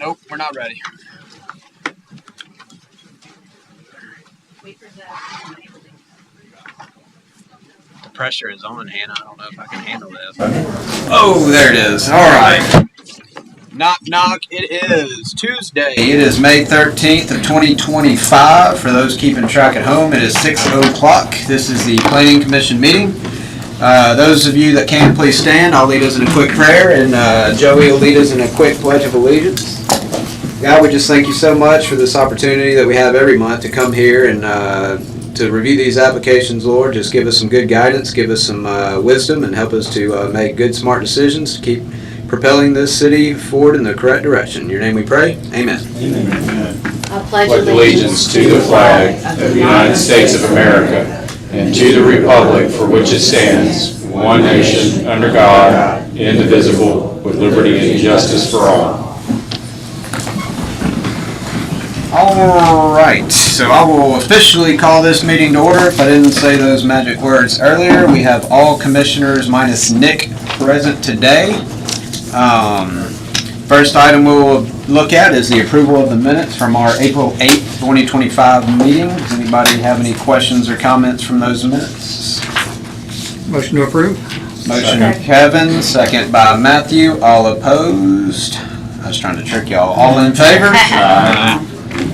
Nope, we're not ready. The pressure is on, Hannah. I don't know if I can handle this. Oh, there it is. All right. Knock, knock. It is Tuesday. It is May 13th of 2025. For those keeping track at home, it is 6 o'clock. This is the Planning Commission meeting. Those of you that can, please stand. I'll lead us in a quick prayer, and Joey will lead us in a quick pledge of allegiance. God, we just thank you so much for this opportunity that we have every month to come here and to review these applications, Lord. Just give us some good guidance, give us some wisdom, and help us to make good, smart decisions to keep propelling this city forward in the correct direction. In your name we pray. Amen. Amen. I pledge allegiance to the flag of the United States of America and to the republic for which it stands, one nation, under God, indivisible, with liberty and justice for all. All right, so I will officially call this meeting to order. If I didn't say those magic words earlier, we have all commissioners minus Nick present today. First item we'll look at is the approval of the minutes from our April 8th, 2025 meeting. Does anybody have any questions or comments from those minutes? Motion to approve. Motion by Kevin, second by Matthew. All opposed? I was trying to trick y'all. All in favor?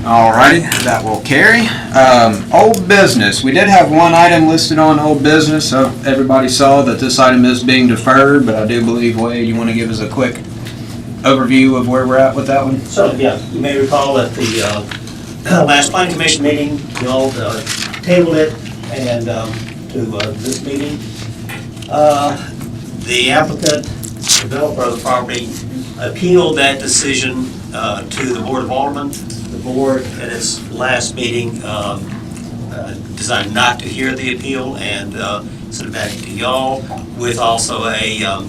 Alrighty, that will carry. Old business. We did have one item listed on old business. So everybody saw that this item is being deferred, but I do believe, Wade, you want to give us a quick overview of where we're at with that one? So, yeah, you may recall at the last Planning Commission meeting, you all tabled it and to this meeting. The applicant, developer of the property, appealed that decision to the Board of Aldermen. The board at its last meeting decided not to hear the appeal and sent it back to y'all with also a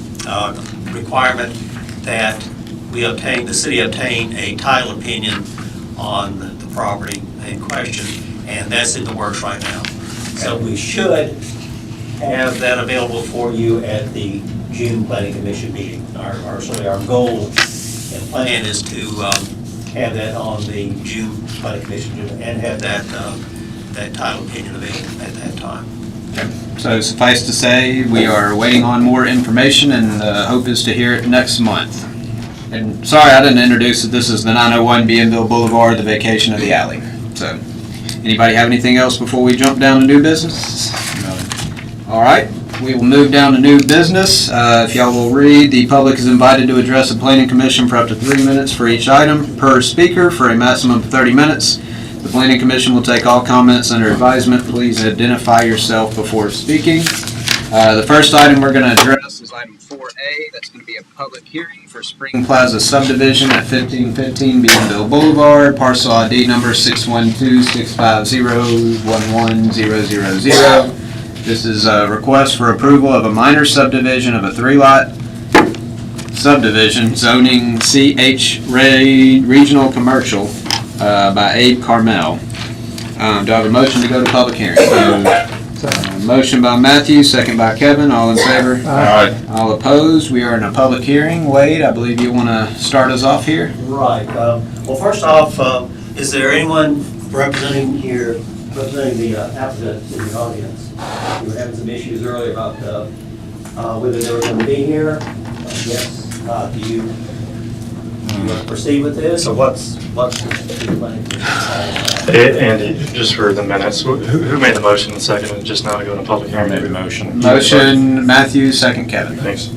requirement that the city obtain a title opinion on the property in question, and that's in the works right now. So we should have that available for you at the June Planning Commission meeting. Our goal and plan is to have that on the June Planning Commission and have that title opinion available at that time. Okay. So suffice to say, we are waiting on more information, and the hope is to hear it next month. And sorry, I didn't introduce that this is the 901 Bienville Boulevard, the vacation of the alley. So, anybody have anything else before we jump down to new business? No. All right. We will move down to new business. If y'all will read, the public is invited to address the Planning Commission for up to 3 minutes for each item per speaker for a maximum of 30 minutes. The Planning Commission will take all comments under advisement. Please identify yourself before speaking. The first item we're going to address is item 4A. That's going to be a public hearing for Spring Plaza subdivision at 1515 Bienville Boulevard, parcel ID number 612-650-11000. This is a request for approval of a minor subdivision of a 3-lot subdivision zoning CH Regional Commercial by Abe Carmel. Do I have a motion to go to public hearing? Motion by Matthew, second by Kevin. All in favor? Aye. All opposed? We are in a public hearing. Wade, I believe you want to start us off here? Right. Well, first off, is there anyone representing the applicant in the audience? We were having some issues earlier about whether they were going to be here. Yes. Do you want to proceed with this, or what's the planning? Andy, just for the minutes, who made the motion and seconded just now to go into public hearing? I made the motion. Motion, Matthew, second, Kevin. Thanks.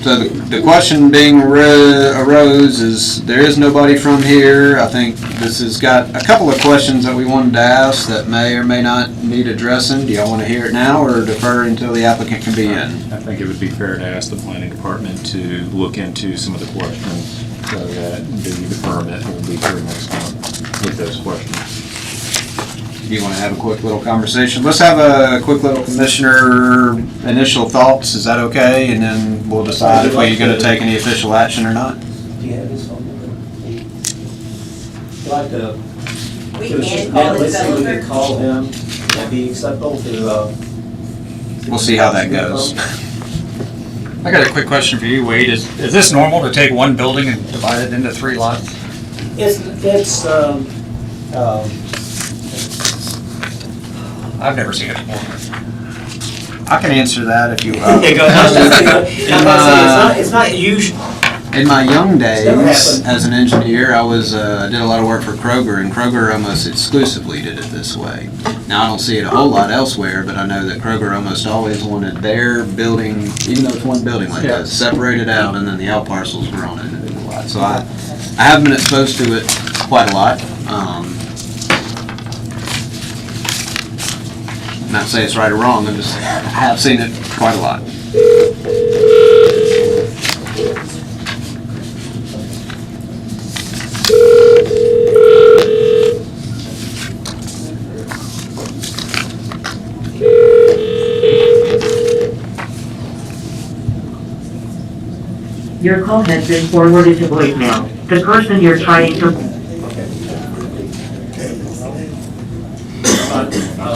So the question being arose is, there is nobody from here. I think this has got a couple of questions that we wanted to ask that may or may not need addressing. Do y'all want to hear it now or defer until the applicant can be in? I think it would be fair to ask the planning department to look into some of the questions so that the permit will be here next month with those questions. Do you want to have a quick little conversation? Let's have a quick little commissioner initial thoughts. Is that okay? And then we'll decide if we're going to take any official action or not. Do you have his phone number? Would you like to? We give us can just- call the let's see if we can developer. call him. That'd be acceptable to. We'll see how that goes. I got a quick question for you, Wade. Is this normal to take one building and divide it into 3 lots? It's I've never seen it before. I can answer that if you will. It's not usual. In my young days, never happened. as an engineer, I did a lot of work for Kroger, and Kroger almost exclusively did it this way. Now, I don't see it a whole lot elsewhere, but I know that Kroger almost always wanted their building, even though it's one building like that, separated out, and then the out parcels were on individual lots. So I have been exposed to it quite a lot. Not to say it's right or wrong, I have seen it quite a lot. Your call has been forwarded to voicemail. The person you're trying to...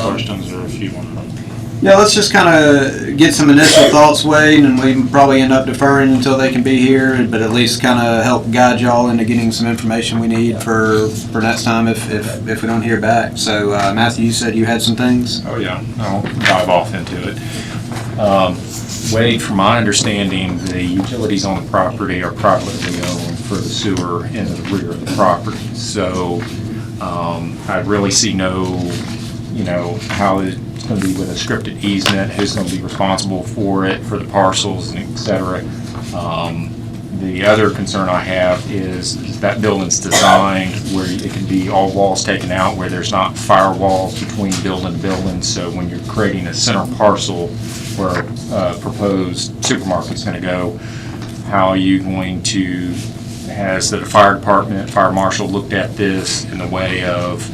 Questions or if you want to. Yeah, let's just kind of get some initial thoughts, Wade, and we probably end up deferring until they can be here, but at least kind of help guide y'all into getting some information we need for next time if we don't hear back. So, Matthew, you said you had some things? Oh, yeah, I'll dive off into it. Wade, from my understanding, the utilities on the property are privately owned for the sewer in the rear of the property. So I really see no, how it's going to be with a scripted easement, who's going to be responsible for it, for the parcels, and et cetera. The other concern I have is that building's designed where it can be all walls taken out, where there's not firewalls between building to building. So when you're creating a center parcel where a proposed supermarket's going to go, how are you going to, has the fire department, fire marshal looked at this in the way of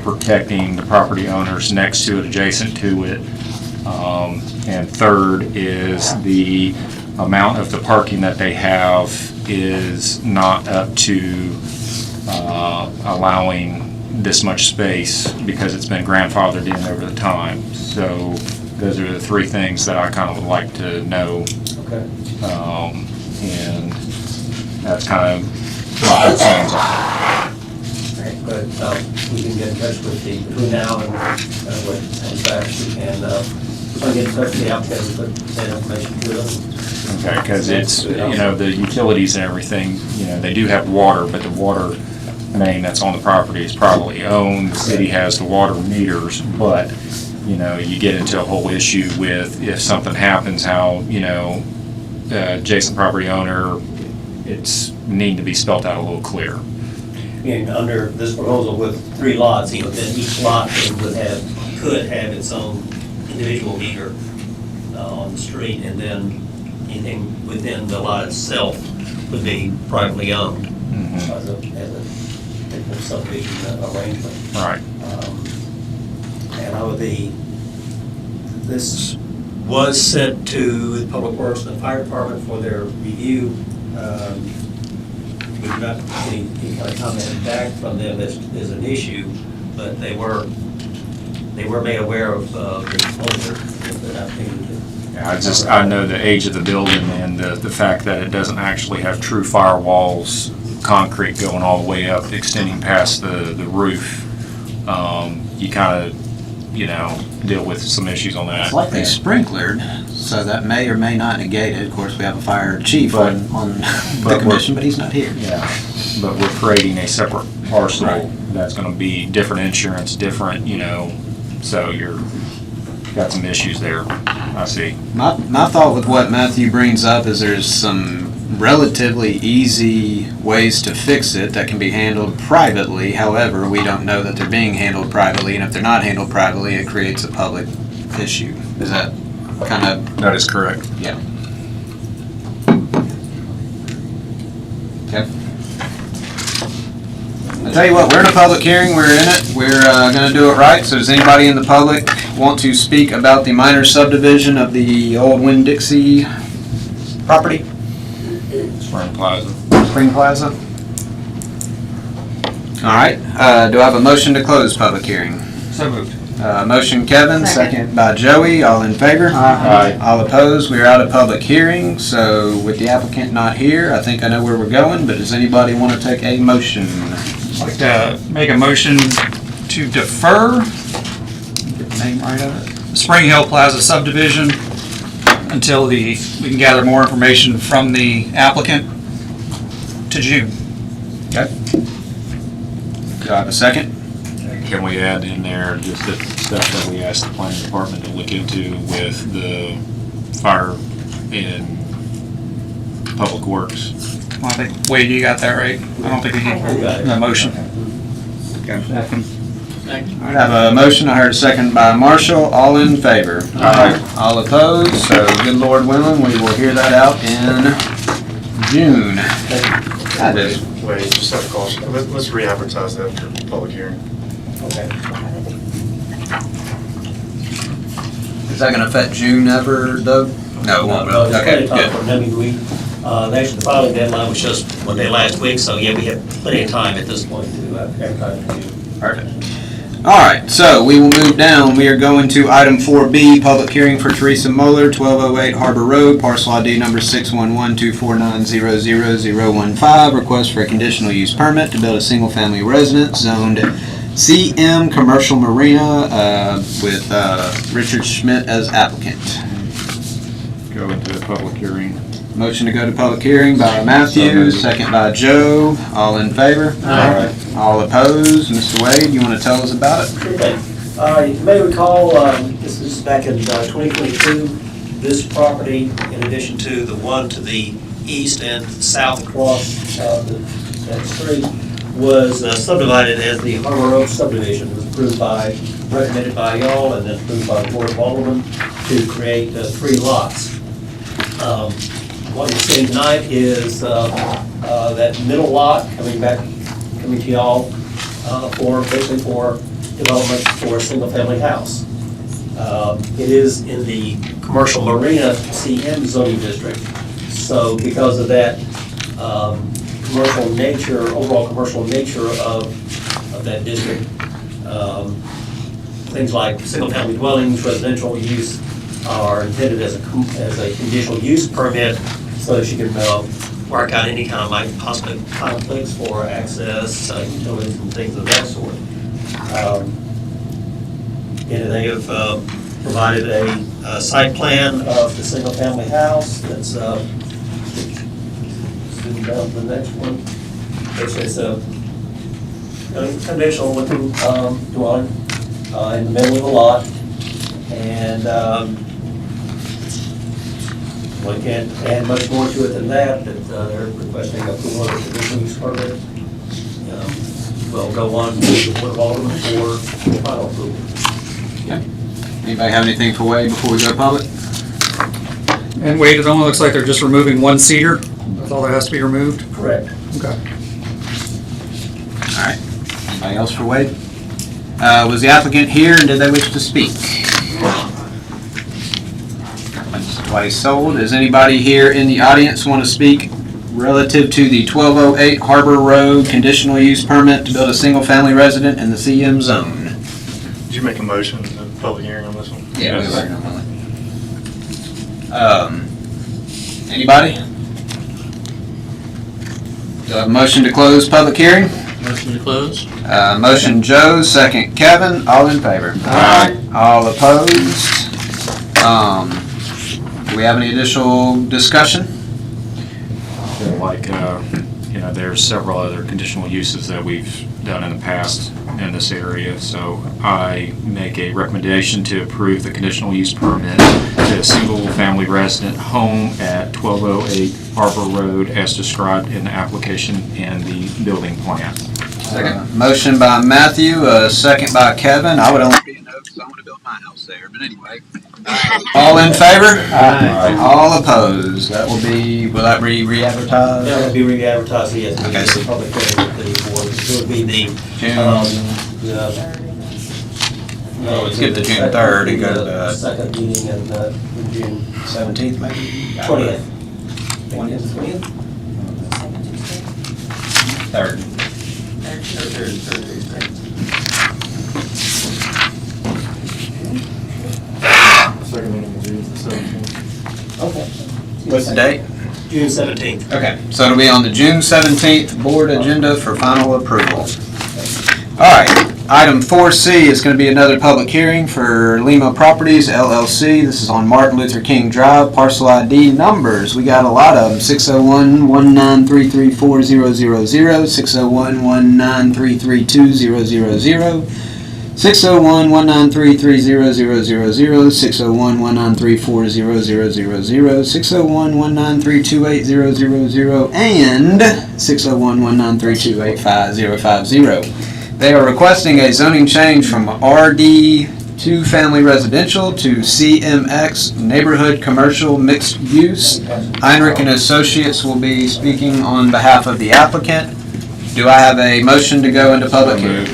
protecting the property owners next to it, adjacent to it? And third is the amount of the parking that they have is not up to allowing this much space because it's been grandfathered in over the time. So those are the 3 things that I kind of would like to know. Okay. And that's kind of what concerns are. Okay, but we can get in touch with between now and what comes back, we can, we'll get in touch with the applicant, we put that information to them. Okay, because it's, the utilities and everything, they do have water, but the water main that's on the property is privately owned. The city has the water meters, but, you get into a whole issue with if something happens, how, adjacent property owner, it's need to be spelled out a little clearer. And under this proposal with 3 lots, then each lot could have its own individual meter on the street, and then anything within the lot itself would be privately owned as a typical subdivision arrangement. Right. And this was sent to the Public Works and the Fire Department for their review. We did not get any kind of comment back from them as an issue, but they were made aware of the proposal. I know the age of the building and the fact that it doesn't actually have true firewalls, concrete going all the way up, extending past the roof. You kind of, deal with some issues on that. It's like they sprinklered, so that may or may not negate it. Of course, we have a fire chief on the commission, but he's not here. Yeah, but we're creating a separate parcel that's going to be different insurance, different, so you're got some issues there. I see. My thought with what Matthew brings up is there's some relatively easy ways to fix it that can be handled privately. However, we don't know that they're being handled privately, and if they're not handled privately, it creates a public issue. Is that kind of... That is correct. Yeah. Okay. I tell you what, we're in a public hearing, we're in it, we're going to do it right. So does anybody in the public want to speak about the minor subdivision of the old Winn-Dixie property? Spring Plaza. Spring Plaza? All right, do I have a motion to close public hearing? So moved. Motion Kevin, second by Joey, all in favor? Aye. All opposed, we are out of public hearing, so with the applicant not here, I think I know where we're going, but does anybody want to take a motion? I'd like to make a motion to defer, get the name right of it, Spring Hill Plaza subdivision until we can gather more information from the applicant to June. Okay. Do I have a second? Can we add in there just the stuff that we asked the planning department to look into with the fire and public works? Well, I think, Wade, you got that right? I don't think we need the motion. All right, I have a motion, I heard a second by Marshall, all in favor? Aye. All opposed, so good Lord willing, we will hear that out in June. That is, Wait, just have a caution. Let's re-advertise that for public hearing. is that gonna affect June ever, though? No, it won't really. Okay, good. Actually, the filing deadline was just one day last week, so yeah, we have plenty of time at this point to advertise in June. Perfect. All right, so we will move down. We are going to item 4B, public hearing for Teresa Moeller, 1208 Harbor Road, parcel ID number 611-249-00015, request for a conditional use permit to build a single-family residence zoned CM Commercial Marina with Richard Schmidt as applicant. Go into the public hearing. Motion to go to public hearing by Matthew, second by Joe. All in favor? Aye. All opposed? Mr. Wade, you want to tell us about it? Sure thing. You may recall, this is back in 2022, this property, in addition to the one to the east and south across that street, was subdivided as the Harbor Road subdivision. It was approved recommended by y'all, and then approved by the Board of Aldermen to create 3 lots. What you're seeing tonight is that middle lot coming to y'all basically for development for a single-family house. It is in the Commercial Marina CM zoning district. So because of that overall commercial nature of that district, things like single-family dwellings, residential use are intended as a conditional use permit, so that you can work out any kind of possible conflicts for access, utilities, and things of that sort. And they have provided a site plan of the single-family house that's zoom down to the next one. It's a conventional looking dwelling in the middle of the lot, and one can't add much more to it than that, but they're requesting approval of the conditional use permit. We'll go on to the Board of Aldermen for final approval. Anybody have anything for Wade before we go public? And Wade, it only looks like they're just removing one cedar. That's all that has to be removed? Correct. Okay. All right. Anybody else for Wade? Was the applicant here and did they wish to speak? Once, twice sold. Does anybody here in the audience want to speak relative to the 1208 Harbor Road conditional use permit to build a single-family resident in the CM zone? Did you make a motion to public hearing on this one? Yeah, Yes. Anybody? Do I have a motion to close public hearing? Motion to close? Motion Joe, second Kevin, all in favor? Aye. All opposed? Do we have any additional discussion? Like, there's several other conditional uses that we've done in the past in this area, so I make a recommendation to approve the conditional use permit to a single-family resident home at 1208 Harbor Road as described in the application and the building plan. Second. Motion by Matthew, second by Kevin. I would only be a no because I want to build my house there, but anyway. All in favor? Aye. All opposed? That will be re-advertised? That would be re-advertised, yes. Okay, so- The public hearing with the board. It would be the, Let's get to June 3rd and go to the second meeting in June 17th maybe? 20th. 20th? 20th? 3rd. What's the date? June 17th. Okay, so it'll be on the June 17th board agenda for final approval. All right, item 4C is going to be another public hearing for Lima Properties LLC. This is on Martin Luther King Drive, parcel ID numbers. We got a lot of them, 601-19334-000, 601-19332-000, 601-1933000, 601-1934000, 601-1932800, and 601-193285050. They are requesting a zoning change from RD 2 Family Residential to CMX Neighborhood Commercial Mixed Use. Heinrich and Associates will be speaking on behalf of the applicant. Do I have a motion to go into public hearing?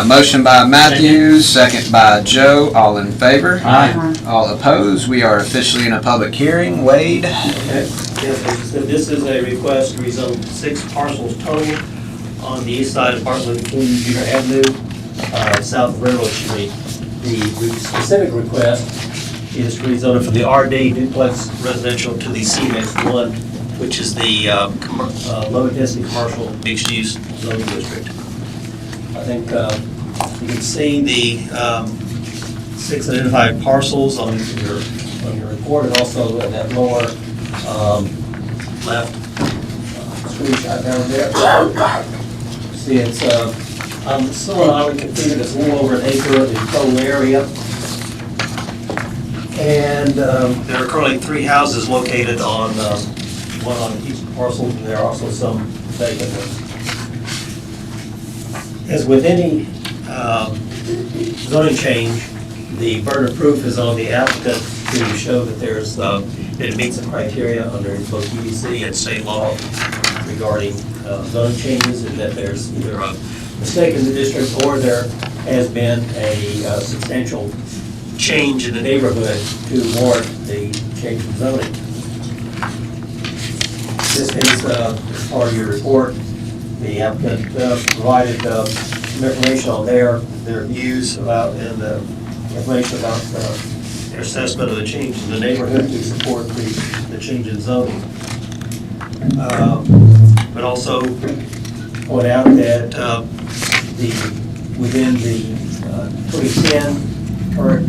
Motion by Matthews, second by Joe. All in favor? Aye. All opposed? We are officially in a public hearing. Wade? Okay. Yes, so this is a request to rezone 6 parcels total on the east side of Martin Luther King Jr. Avenue, south of Railroad Street. The specific request is to rezone it from the RD duplex residential to the CMX1, which is the low-density commercial mixed-use zoning district. I think you can see the 6 identified parcels on your report, and also in that lower left screenshot down there. See, it's somewhat oddly configured. It's a little over an acre of the total area. And there are currently 3 houses located on one on each parcel, and there are also some vacant ones. As with any zoning change, the burden of proof is on the applicant to show that that it meets the criteria under both UDC and state law regarding zoning changes, and that there's either a mistake in the district or there has been a substantial change in the neighborhood to warrant the change in zoning. This is part of your report. The applicant provided some information on their views about and information about their assessment of the change in the neighborhood to support the change in zoning. But also point out that within the 2010 current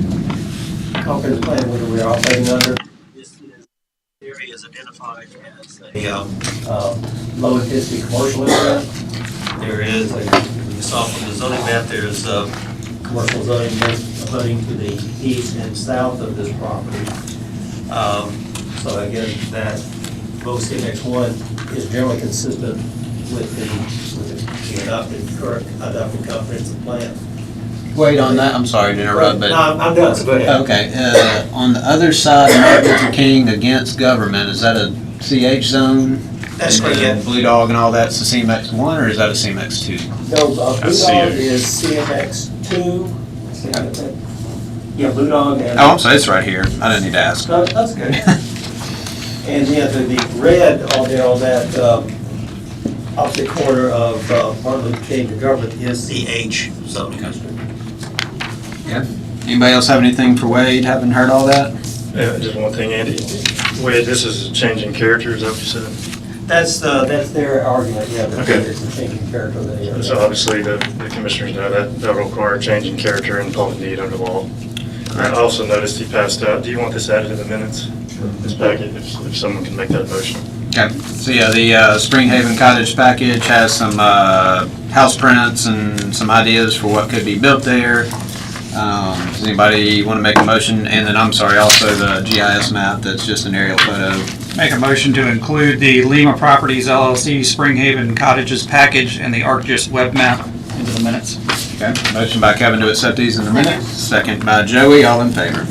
comprehensive plan where we are operating under, this area is identified as a low intensity commercial area. There is, you saw from the zoning map, there's commercial zoning abutting to the east and south of this property. So again, that both CMX1 is generally consistent with the current adopted comprehensive plan. Wait on that. I'm sorry to interrupt, but. No, I'm done, so go ahead. Okay, on the other side of Martin Luther King against government, is that a CH zone? That's And, correct, yeah. Blue Dog and all that's a CMX1, or is that a CMX2? No, Blue That's Dog CH. is CMX2. Yeah, Blue Dog and. Oh, I'm sorry, it's right here. I didn't need to ask. No, that's good. And yeah, the red on there on that opposite corner of Martin Luther King, the government is CH zoning district. Yeah. Anybody else have anything for Wade? Haven't heard all that? Just one thing, Andy. Wait, this is a change in character, is that what you said? That's their argument, yeah, that Okay. it's a changing character of the area. So obviously, the commissioners know that will require a change in character and public need under law. I also noticed he passed out, do you want this added in the minutes? This packet, if someone can make that motion. Okay, so yeah, the Springhaven Cottage package has some house prints and some ideas for what could be built there. Does anybody want to make a motion? And then, I'm sorry, also the GIS map that's just an aerial photo. Make a motion to include the Lima Properties LLC Springhaven Cottages package and the ArcGIS web map into the minutes. Okay, motion by Kevin to accept these in the minutes, second by Joey, all in favor.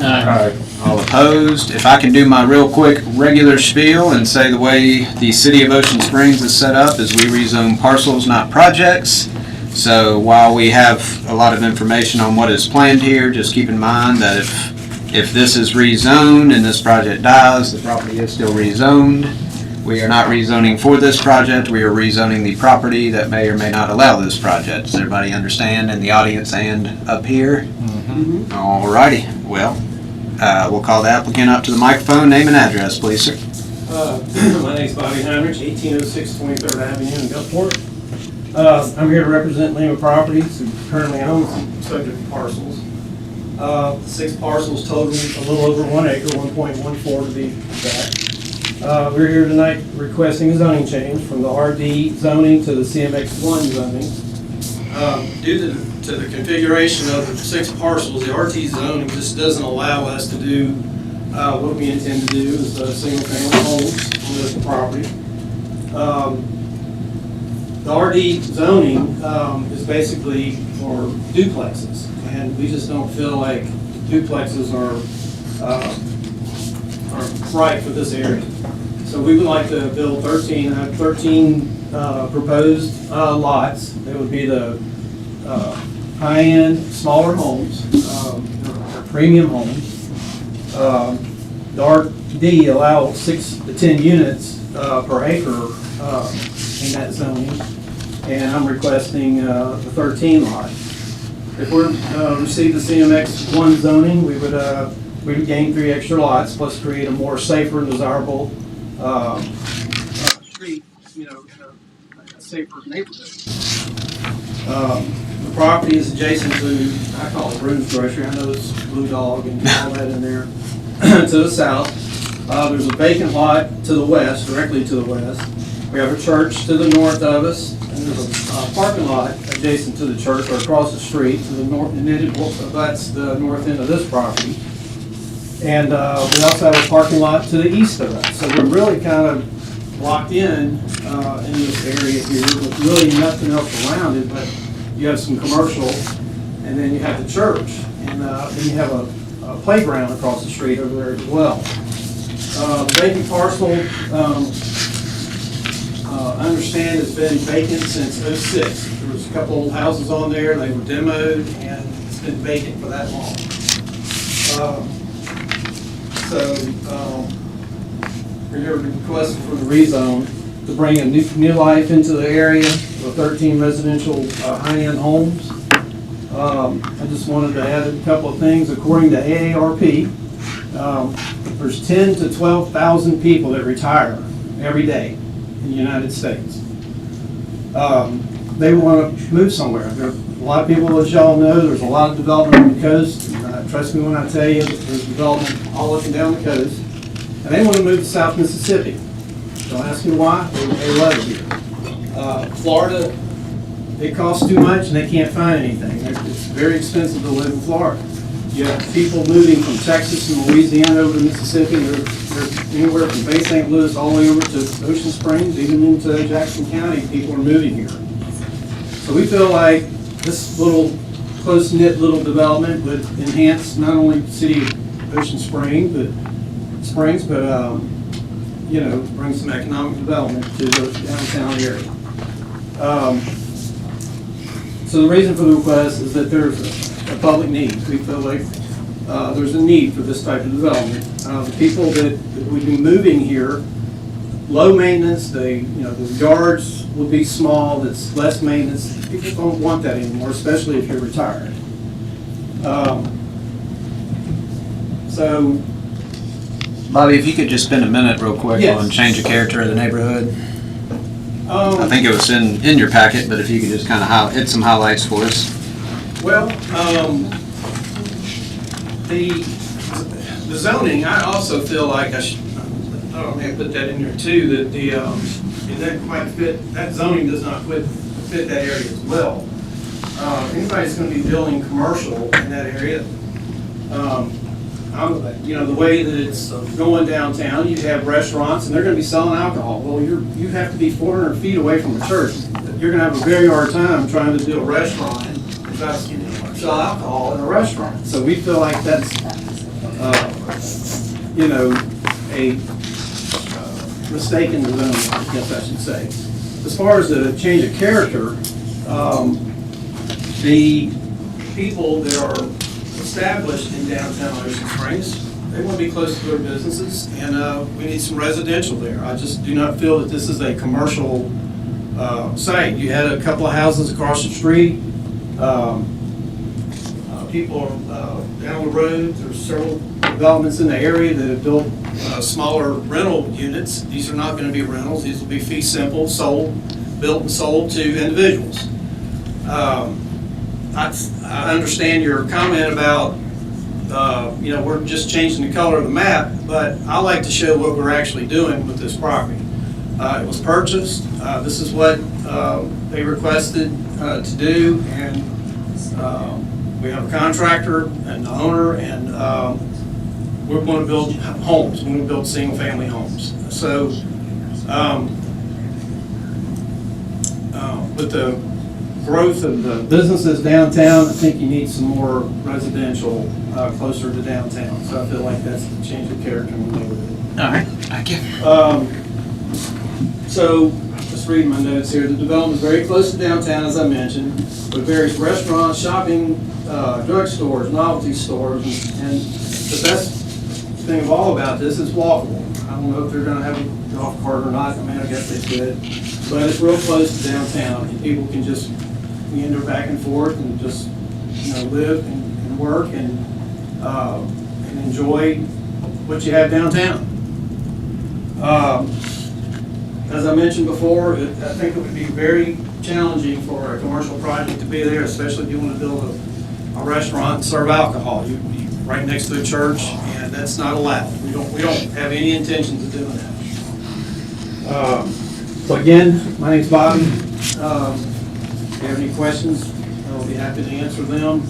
All opposed? If I can do my real quick regular spiel and say the way the City of Ocean Springs is set up is we rezone parcels, not projects. So while we have a lot of information on what is planned here, just keep in mind that if this is rezoned and this project dies, the property is still rezoned. We are not rezoning for this project, we are rezoning the property that may or may not allow this project. Does everybody understand in the audience and up here? All righty, well, We'll call the applicant up to the microphone. Name and address, please, sir. My name's Bobby Heinrich, 1806 23rd Avenue in Gulfport. I'm here to represent Lima Properties, who currently owns some subject parcels. 6 parcels totaling a little over 1 acre, 1.14 to be exact. We're here tonight requesting a zoning change from the RD zoning to the CMX1 zoning. Due to the configuration of the 6 parcels, the RT zoning just doesn't allow us to do what we intend to do is single-family homes on this property. The RD zoning is basically for duplexes, and we just don't feel like duplexes are right for this area. So we would like to build 13 proposed lots. They would be the high-end, smaller homes, premium homes. The RD allows 6 to 10 units per acre in that zoning, and I'm requesting the 13 lot. If we receive the CMX1 zoning, we would gain 3 extra lots, plus create a more safer and desirable street, in a safer neighborhood. The property is adjacent to, I call it Rune's Grocery. I know it's Blue Dog and all that in there. To the south, there's a vacant lot to the west, directly to the west. We have a church to the north of us, and there's a parking lot adjacent to the church or across the street to the north, and that's the north end of this property. And we also have a parking lot to the east of us. So we're really kind of locked in this area here with really nothing else around it, but you have some commercial, and then you have the church, and then you have a playground across the street over there as well. The vacant parcel, I understand has been vacant since '06. There was a couple old houses on there, they were demoed, and it's been vacant for that long. We're here requesting for the rezone to bring a new life into the area with 13 residential high-end homes. I just wanted to add a couple of things. According to AARP, there's 10 to 12,000 people that retire every day in the United States. They want to move somewhere. There are a lot of people, as y'all know, there's a lot of development on the coast. Trust me when I tell you, there's development all up and down the coast. And they want to move to South Mississippi. Don't ask me why, they love it here. Florida, it costs too much and they can't find anything. It's very expensive to live in Florida. You have people moving from Texas and Louisiana over to Mississippi. They're anywhere from Bay St. Louis all the way over to Ocean Springs, even into Jackson County, people are moving here. So we feel like this little close-knit little development would enhance not only the city of Ocean Springs, but bring some economic development to the downtown area. So the reason for the request is that there's a public need. We feel like there's a need for this type of development. The people that would be moving here, low maintenance, the yards would be small, it's less maintenance. People don't want that anymore, especially if you're retired. Bobby, if you could just spend a minute real quick Yes. on change of character of the neighborhood. I think it was in your packet, but if you could just kind of hit some highlights for us. Well, the zoning, I also feel like I may put that in there too, that it doesn't quite fit, that zoning does not fit that area as well. Anybody's going to be building commercial in that area, the way that it's going downtown, you have restaurants and they're going to be selling alcohol. Well, you have to be 400 feet away from the church. You're going to have a very hard time trying to do a restaurant and sell alcohol in a restaurant. So we feel like that's, a mistaken development, I guess I should say. As far as the change of character, the people that are established in downtown Ocean Springs, they want to be close to their businesses, and we need some residential there. I just do not feel that this is a commercial site. You had a couple of houses across the street. People are down the road. There's several developments in the area that have built smaller rental units. These are not going to be rentals. These will be fee simple, built and sold to individuals. I understand your comment about, we're just changing the color of the map, but I like to show what we're actually doing with this property. It was purchased. This is what they requested to do, and we have a contractor and the owner, and we're going to build homes. We're going to build single-family homes. So, with the growth of the businesses downtown, I think you need some more residential closer to downtown. So I feel like that's the change of character in the neighborhood. All right, thank you. So, just reading my notes here, the development is very close to downtown, as I mentioned, with various restaurants, shopping, drugstores, novelty stores, and the best thing of all about this is walkable. I don't know if they're gonna have a golf cart or not, I mean, I guess they could, but it's real close to downtown, and people can just meander back and forth and just, live and work and enjoy what you have downtown. As I mentioned before, I think it would be very challenging for a commercial project to be there, especially if you want to build a restaurant and serve alcohol. You right next to a church, and that's not allowed. We don't have any intentions of doing that. So again, my name's Bobby. If you have any questions, I'll be happy to answer them.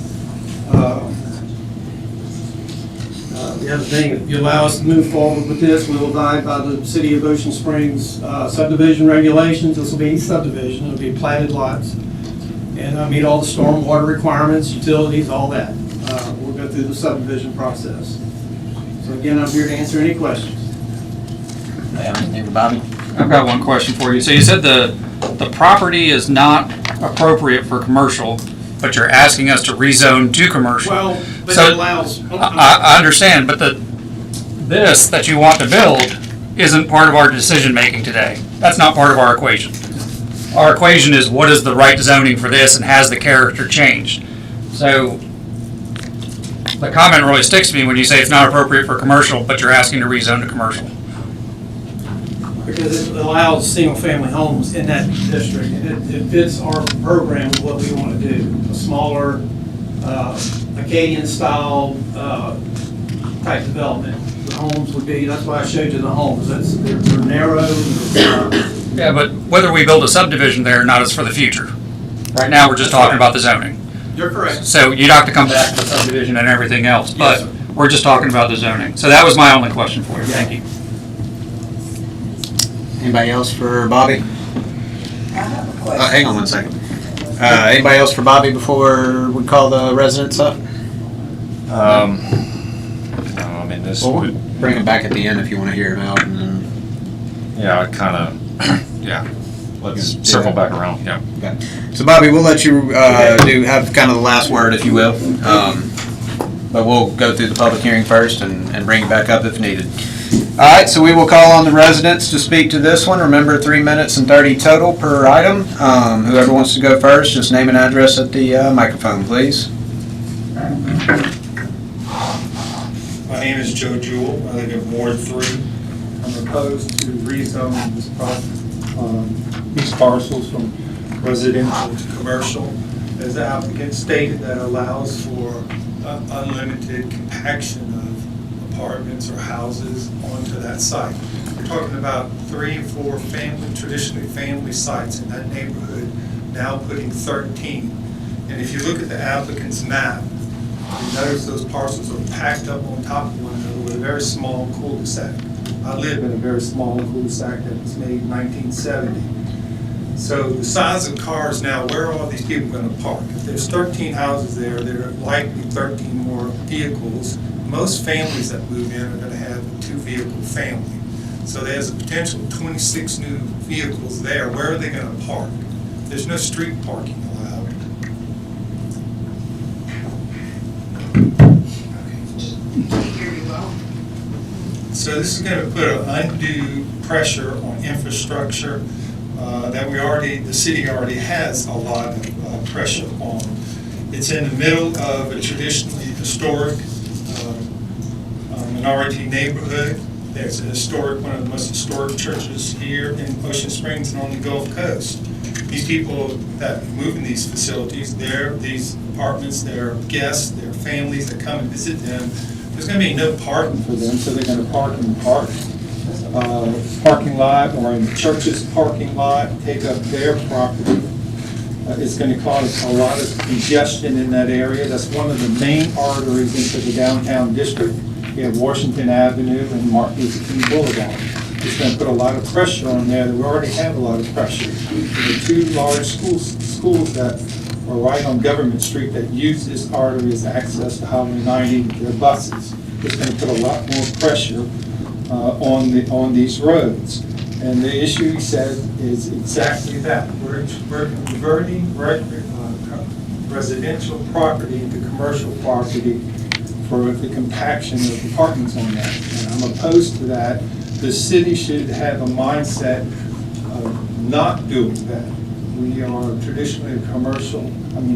The other thing, if you allow us to move forward with this, we will abide by the City of Ocean Springs subdivision regulations. This will be a subdivision, it'll be platted lots. And meet all the stormwater requirements, utilities, all that. We'll go through the subdivision process. So again, I'm here to answer any questions. Bobby? I've got one question for you. So you said the property is not appropriate for commercial, but you're asking us to rezone to commercial. Well, but So, it allows. I understand, but this that you want to build isn't part of our decision-making today. That's not part of our equation. Our equation is what is the right zoning for this and has the character changed? So the comment really sticks to me when you say it's not appropriate for commercial, but you're asking to rezone to commercial. Because it allows single-family homes in that district, and it fits our program of what we want to do. A smaller, Acadian-style type development. The homes would be, that's why I showed you the homes. They're narrow. Yeah, but whether we build a subdivision there or not is for the future. Right now, we're just talking about the zoning. You're correct. So you'd have to come back to the subdivision and everything else, but Yes, sir. we're just talking about the zoning. So that was my only question for you. Thank you. Anybody else for Bobby? Hang on one second. Anybody else for Bobby before we call the residents up? No, I mean, this Well, we'll would, bring him back at the end if you want to hear him out, and then. yeah, I'd kind of, yeah, let's Yeah. circle back around, yeah. Okay. So Bobby, we'll let you have kind of the last word, if you will. But we'll go through the public hearing first and bring it back up if needed. All right, so we will call on the residents to speak to this one. Remember, 3 minutes and 30 total per item. Whoever wants to go first, just name and address at the microphone, please. My name is Joe Jewell. I live in Ward 3. I'm opposed to rezone these parcels from residential to commercial. As the applicant stated, that allows for unlimited compaction of apartments or houses onto that site. We're talking about 3 and 4 traditionally family sites in that neighborhood, now putting 13. And if you look at the applicant's map, you notice those parcels are packed up on top of one another with a very small cul-de-sac. I live in a very small cul-de-sac that was made in 1970. So the size of cars now, where are all these people going to park? If there's 13 houses there, there are likely 13 more vehicles. Most families that move in are going to have a 2-vehicle family. So there's a potential 26 new vehicles there. Where are they going to park? There's no street parking allowed. So this is going to put an undue pressure on infrastructure that the city already has a lot of pressure on. It's in the middle of a traditionally historic minority neighborhood. There's a historic, one of the most historic churches here in Ocean Springs and on the Gulf Coast. These people that move in these facilities, these apartments, their guests, their families that come and visit them, there's going to be no parking for them, so they're going to park in the parking lot or in the church's parking lot, take up their property. It's going to cause a lot of congestion in that area. That's one of the main arteries into the downtown district. You have Washington Avenue and Martin Luther King Boulevard. It's going to put a lot of pressure on there. We already have a lot of pressure. There are two large schools that are right on Government Street that use this artery as access to Highway 90 with their buses. It's going to put a lot more pressure on these roads. And the issue, he said, is exactly that. We're converting residential property into commercial property for the compaction of the parking zone there. And I'm opposed to that. The city should have a mindset of not doing that. We are traditionally a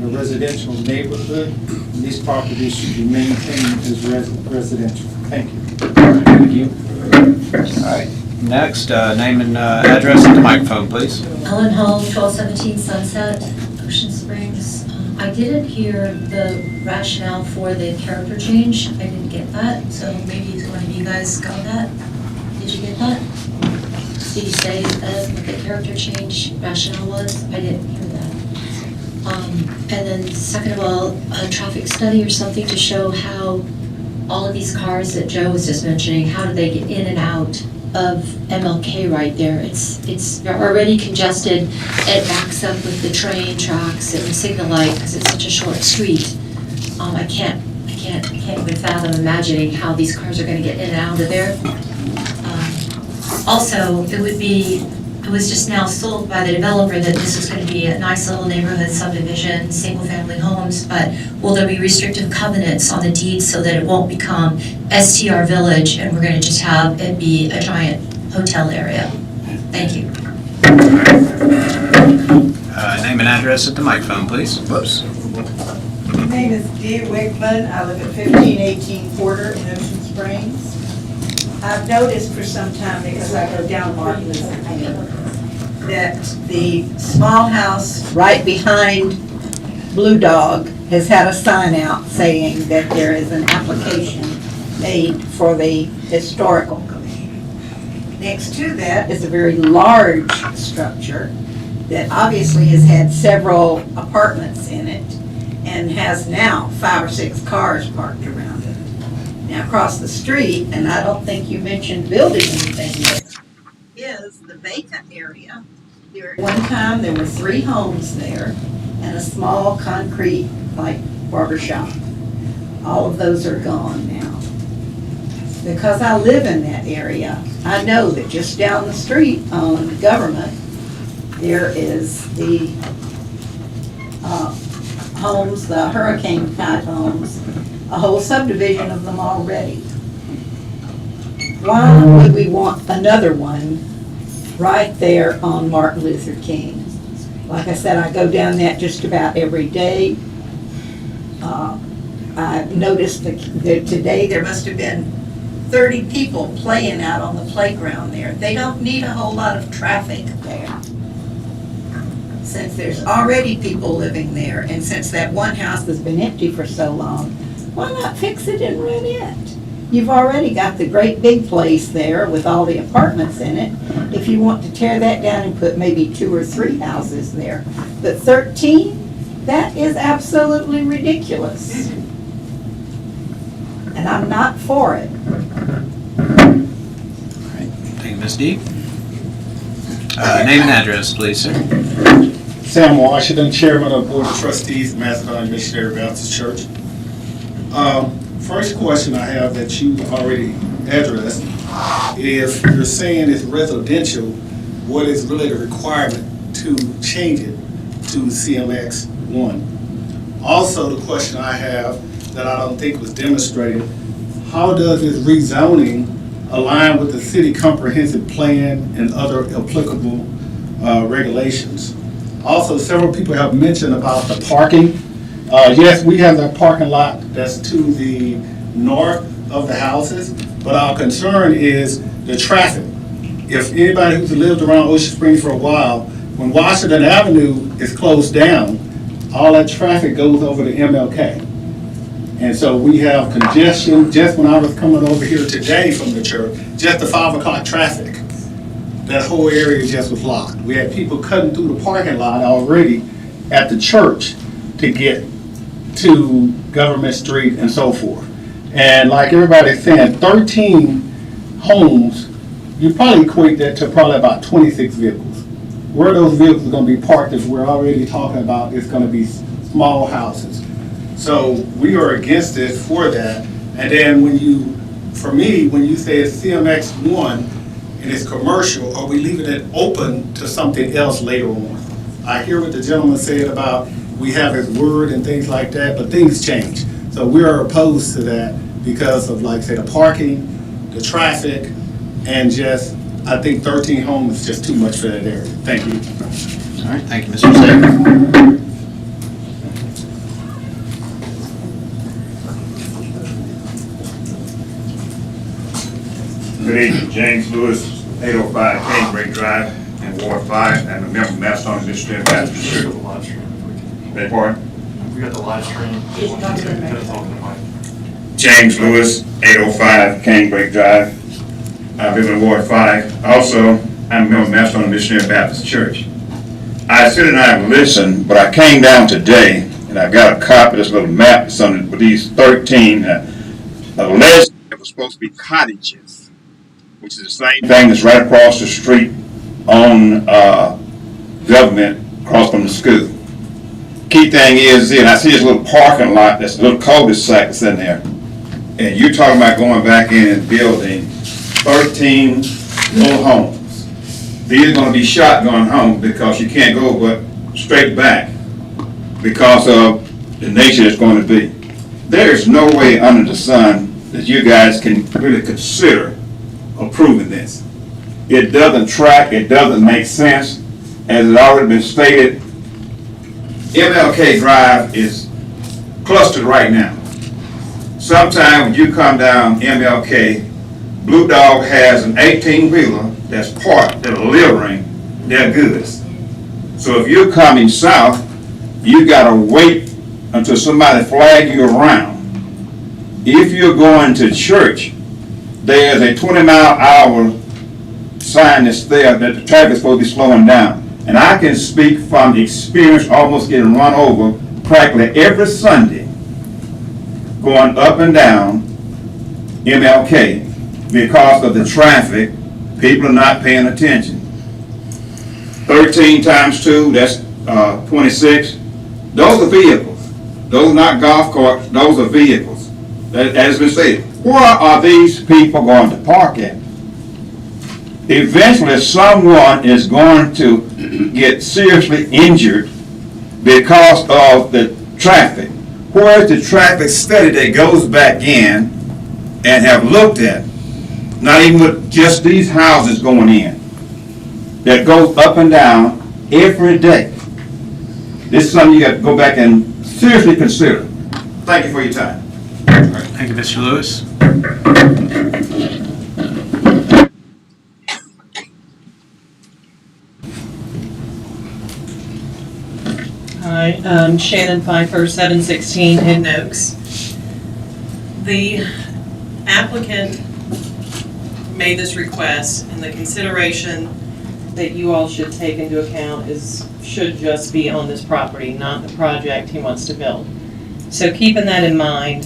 residential neighborhood, and these properties should be maintained as residential. Thank you. Thank you. All right. Next, name and address at the microphone, please. Ellen Hall, 1217 Sunset, Ocean Springs. I didn't hear the rationale for the character change. I didn't get that, so maybe one of you guys got that. Did you get that? Did you say what the character change rationale was? I didn't hear that. And then second of all, a traffic study or something to show how all of these cars that Joe was just mentioning, how do they get in and out of MLK right there? It's already congested. It backs up with the train tracks and the signal light because it's such a short street. I can't even fathom imagining how these cars are going to get in and out of there. Also, it was just now sold by the developer that this was going to be a nice little neighborhood subdivision, single-family homes, but will there be restrictive covenants on the deed so that it won't become STR Village and we're going to just have it be a giant hotel area? Thank you. Name and address at the microphone, please. Whoops. My name is Dee Wickman. I live at 1518 Porter in Ocean Springs. I've noticed for some time, because I go down Martin Luther King, that the small house right behind Blue Dog has had a sign out saying that there is an application made for the Historical Commission. Next to that is a very large structure that obviously has had several apartments in it and has now 5 or 6 cars parked around it. Now, across the street, and I don't think you mentioned building anything there, is the vacant area. One time, there were 3 homes there and a small concrete, like, barber shop. All of those are gone now. Because I live in that area, I know that just down the street on Government, there is the homes, the hurricane-type homes, a whole subdivision of them already. Why would we want another one right there on Martin Luther King? Like I said, I go down that just about every day. I noticed that today there must have been 30 people playing out on the playground there. They don't need a whole lot of traffic there. Since there's already people living there, and since that one house has been empty for so long, why not fix it and rent it? You've already got the great big place there with all the apartments in it. If you want to tear that down and put maybe 2 or 3 houses there. But 13, that is absolutely ridiculous. And I'm not for it. All right. Thank you, Ms. D. Name and address, please, sir. Sam Washington, Chairman of the Board of Trustees, Macedon Missionary Baptist Church. First question I have that you already addressed, if you're saying it's residential, what is really the requirement to change it to CMX 1? Also, the question I have that I don't think was demonstrated, how does this rezoning align with the city comprehensive plan and other applicable regulations? Also, several people have mentioned about the parking. Yes, we have that parking lot that's to the north of the houses, But our concern is the traffic. If anybody who's lived around Ocean Springs for a while, when Washington Avenue is closed down, all that traffic goes over to MLK. And so we have congestion. Just when I was coming over here today from the church, just the 5 o'clock traffic, that whole area just was locked. We had people cutting through the parking lot already at the church to get to Government Street and so forth. And like everybody's saying, 13 homes, you probably equate that to probably about 26 vehicles. Where those vehicles are going to be parked is we're already talking about it's going to be small houses. So we are against it for that. And then for me, when you say it's CMX1 and it's commercial, are we leaving it open to something else later on? I hear what the gentleman said about we have his word and things like that, but things change. So we are opposed to that because of, like, say, the parking, the traffic, and just, I think 13 homes is just too much for that area. Thank you. All right, thank you, Mr. Sager. Good evening, James Lewis, 805 Canebrake Drive in Ward 5, and a member of Macedon District Baptist Church. Beg pardon? We got the live stream. James Lewis, 805 Canebrake Drive. I live in Ward 5. Also, I'm a member of Macedon Missionary Baptist Church. I sit and I have listened, but I came down today and I've got a copy of this little map with these 13 alleged that were supposed to be cottages, which is the same thing that's right across the street on Government, across from the school. Key thing is, and I see this little parking lot, that's a little cul-de-sac that's in there, and you're talking about going back in and building 13 little homes. These are going to be shotgun homes because you can't go but straight back because of the nature it's going to be. There is no way under the sun that you guys can really consider approving this. It doesn't track, it doesn't make sense. As it's already been stated, MLK Drive is clustered right now. Sometime when you come down MLK, Blue Dog has an 18-wheeler that's parked, they're delivering their goods. So if you're coming south, you gotta wait until somebody flag you around. If you're going to church, there's a 20-mile-an-hour sign that's there that the traffic's supposed to be slowing down. And I can speak from experience almost getting run over practically every Sunday going up and down MLK because of the traffic. People are not paying attention. 13 times 2, that's 26. Those are vehicles. Those are not golf carts, those are vehicles. That has been stated. Where are these people going to park at? Eventually, someone is going to get seriously injured because of the traffic. Where's the traffic study that goes back in and have looked at, not even with just these houses going in, that goes up and down every day? This is something you got to go back and seriously consider. Thank you for your time. All right, thank you, Mr. Lewis. Hi, Shannon Pfeiffer, 716 Hidden Oaks. The applicant made this request, and the consideration that you all should take into account should just be on this property, not the project he wants to build. So keeping that in mind,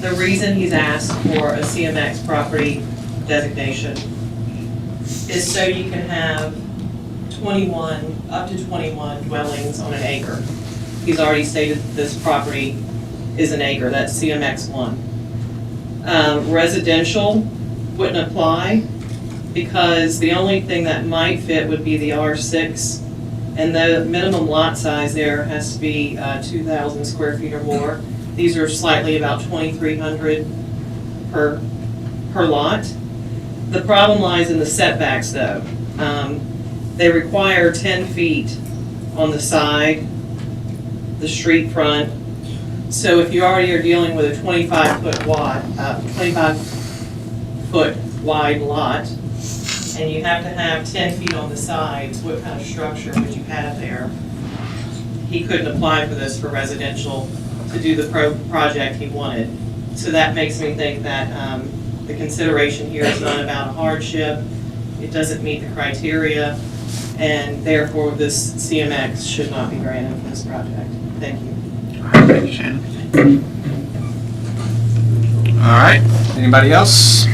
the reason he's asked for a CMX property designation is so you can have up to 21 dwellings on an acre. He's already stated this property is an acre, that's CMX 1. Residential wouldn't apply because the only thing that might fit would be the R6, and the minimum lot size there has to be 2,000 square feet or more. These are slightly about 2,300 per lot. The problem lies in the setbacks though. They require 10 feet on the side, the street front. So if you already are dealing with a 25 10-foot wide lot, and you have to have 10 feet on the sides, what kind of structure would you have there? He couldn't apply for this for residential to do the project he wanted. So that makes me think that the consideration here is not about a hardship. It doesn't meet the criteria, and therefore this CMX should not be granted for this project. Thank you. Thank you, Shannon. All right, anybody else?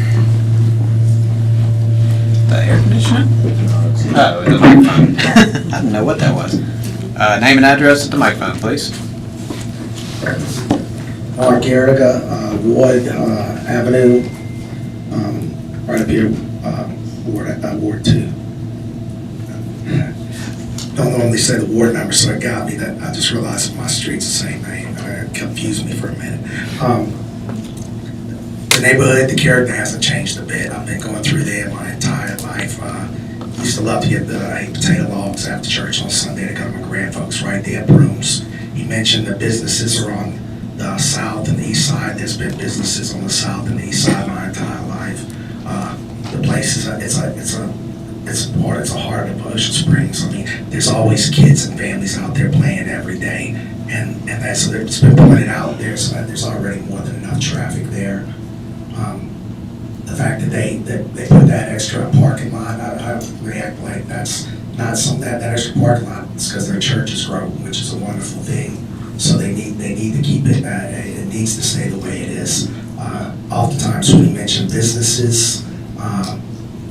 The air conditioner? Oh, the microphone. I didn't know what that was. Name and address at the microphone, please. Mark Garriga, Ward Avenue, right up here, Ward 2. Don't normally say the ward number, so it got me that I just realized my street's the same name. It confused me for a minute. The neighborhood, the character hasn't changed a bit. I've been going through there my entire life. Used to love to get the potato logs after church on Sunday to go to my grandfolks right there at Brooms. You mentioned the businesses are on the south and the east side. There's been businesses on the south and the east side my entire life. The place is it's a heart of Ocean Springs. I mean, there's always kids and families out there playing every day, and that's it's been pointed out. There's already more than enough traffic there. The fact that they put that extra parking lot, I react like that's not something that extra parking lot. It's because their church is growing, which is a wonderful thing. So they need to keep it. It needs to stay the way it is. Oftentimes when he mentioned businesses, and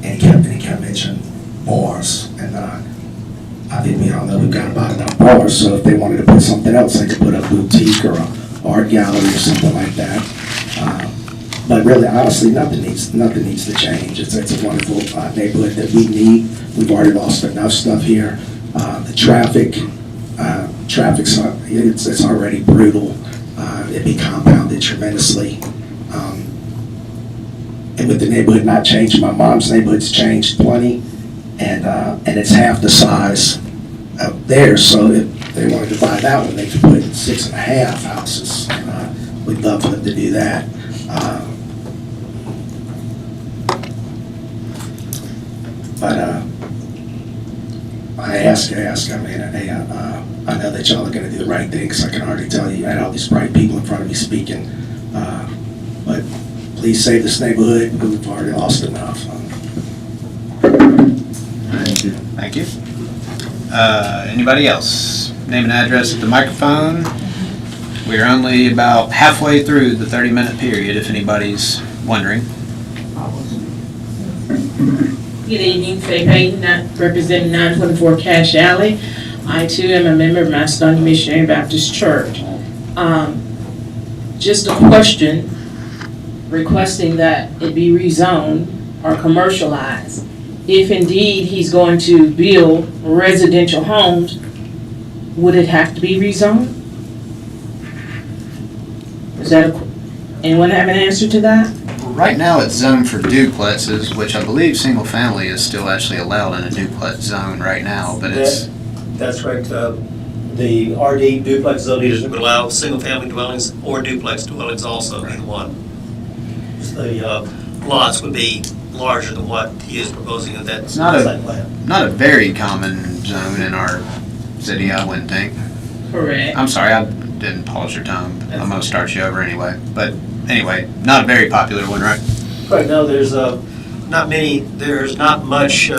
he kept mentioning bars, and I think we all know we've got about enough bars. So if they wanted to put something else, they could put a boutique or a art gallery or something like that. But really, honestly, nothing needs to change. It's a wonderful neighborhood that we need. We've already lost enough stuff here. The traffic's it's already brutal. It be compounded tremendously. And with the neighborhood not changing, my mom's neighborhood's changed plenty, and it's half the size of theirs. So if they wanted to buy that one, they could put 6.5 houses. We'd love for them to do that. But I ask. I mean, I know that y'all are going to do the right thing, because I can already tell you had all these bright people in front of me speaking. But please save this neighborhood. We've already lost enough. Thank you. Thank you. Anybody else? Name and address at the microphone. We're only about halfway through the 30-minute period, if anybody's wondering. Good evening, Faith Hayden, representing 924 Cash Alley. I too am a member of Macedonia Missionary Baptist Church. Just a question, requesting that it be rezoned or commercialized. If indeed he's going to build residential homes, would it have to be rezoned? Is that anyone have an answer to that? Right now, it's zoned for duplexes, which I believe single family is still actually allowed in a duplex zone right now, but it's... That's correct. The RD duplex zone would allow single-family dwellings or duplex dwellings also, either one. The lots would be larger than what he is proposing in that site plan. Not a very common zone in our city, I wouldn't think. Correct. I'm sorry, I didn't pause your tongue. I'm going to start you over anyway. But anyway, not a very popular one, right? Right, no, there's not much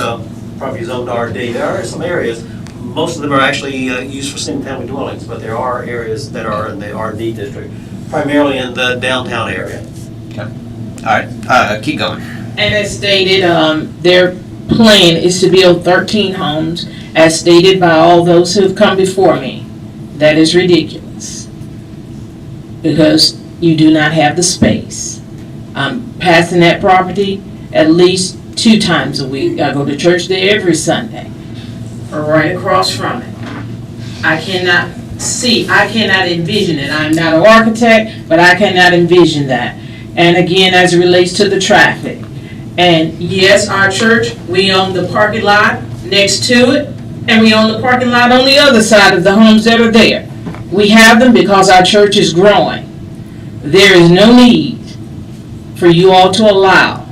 property zoned RD. There are some areas. Most of them are actually used for single-family dwellings, but there are areas that are in the RD district, primarily in the downtown area. Okay. All right, keep going. And as stated, their plan is to build 13 homes, as stated by all those who have come before me. That is ridiculous, because you do not have the space. I'm passing that property at least 2 times a week. I go to church there every Sunday, right across from it. I cannot envision it. I'm not an architect, but I cannot envision that. And again, as it relates to the traffic. And yes, our church, we own the parking lot next to it, and we own the parking lot on the other side of the homes that are there. We have them because our church is growing. There is no need for you all to allow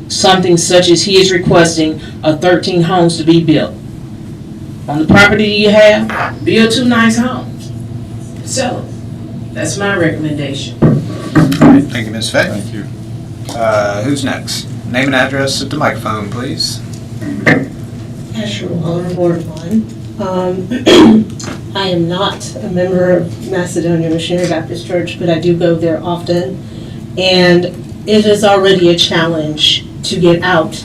something such as he is requesting, 13 homes to be built. On the property you have, build 2 nice homes. Sell them. That's my recommendation. Thank you, Ms. Fay. Thank you. Who's next? Name and address at the microphone, please. Asher Waller, Ward 1. I am not a member of Macedonia Missionary Baptist Church, but I do go there often. And it is already a challenge to get out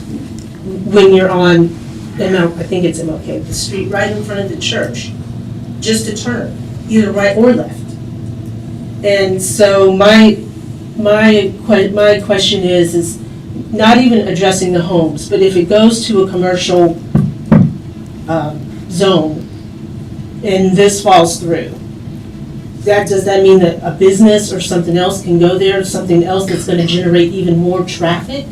when you're on, I think it's MLK, the street right in front of the church, just to turn, either right or left. And so my question is not even addressing the homes, but if it goes to a commercial zone and this falls through, does that mean that a business or something else can go there, something else that's going to generate even more traffic?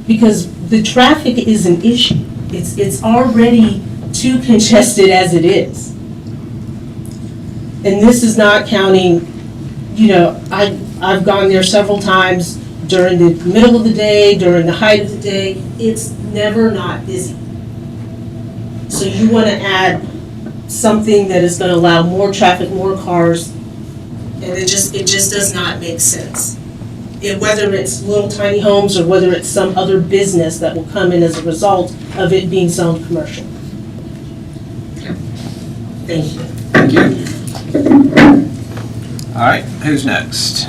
Because the traffic is an issue. It's already too congested as it is. And this is not counting, I've gone there several times during the middle of the day, during the height of the day. It's never not busy. So you want to add something that is going to allow more traffic, more cars, and it just does not make sense. Whether it's little tiny homes or whether it's some other business that will come in as a result of it being zoned commercial. Thank you. Thank you. All right, who's next?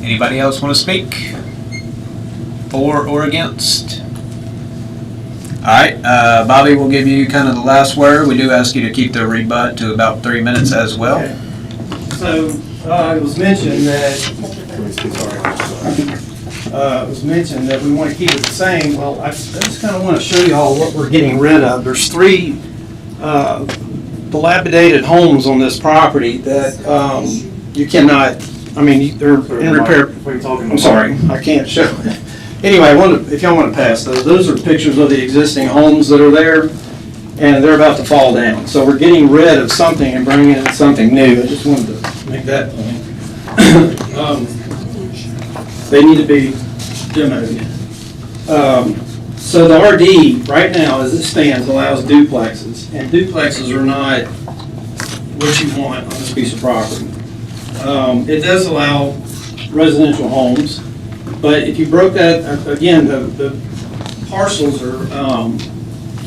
Anybody else want to speak? For or against? All right, Bobby will give you kind of the last word. We do ask you to keep the rebut to about 3 minutes as well. Okay. So, it was mentioned that we want to keep it the same. Well, I just kind of want to show you all what we're getting rid of. There's 3 dilapidated homes on this property that you cannot, they're in repair. I'm sorry, I can't show it. Anyway, if y'all want to pass those are pictures of the existing homes that are there, and they're about to fall down. So we're getting rid of something and bringing in something new. I just wanted to make that point. They need to be demoed. So the RD right now, as it stands, allows duplexes, and duplexes are not what you want on this piece of property. It does allow residential homes. But if you broke that, again, the parcels are,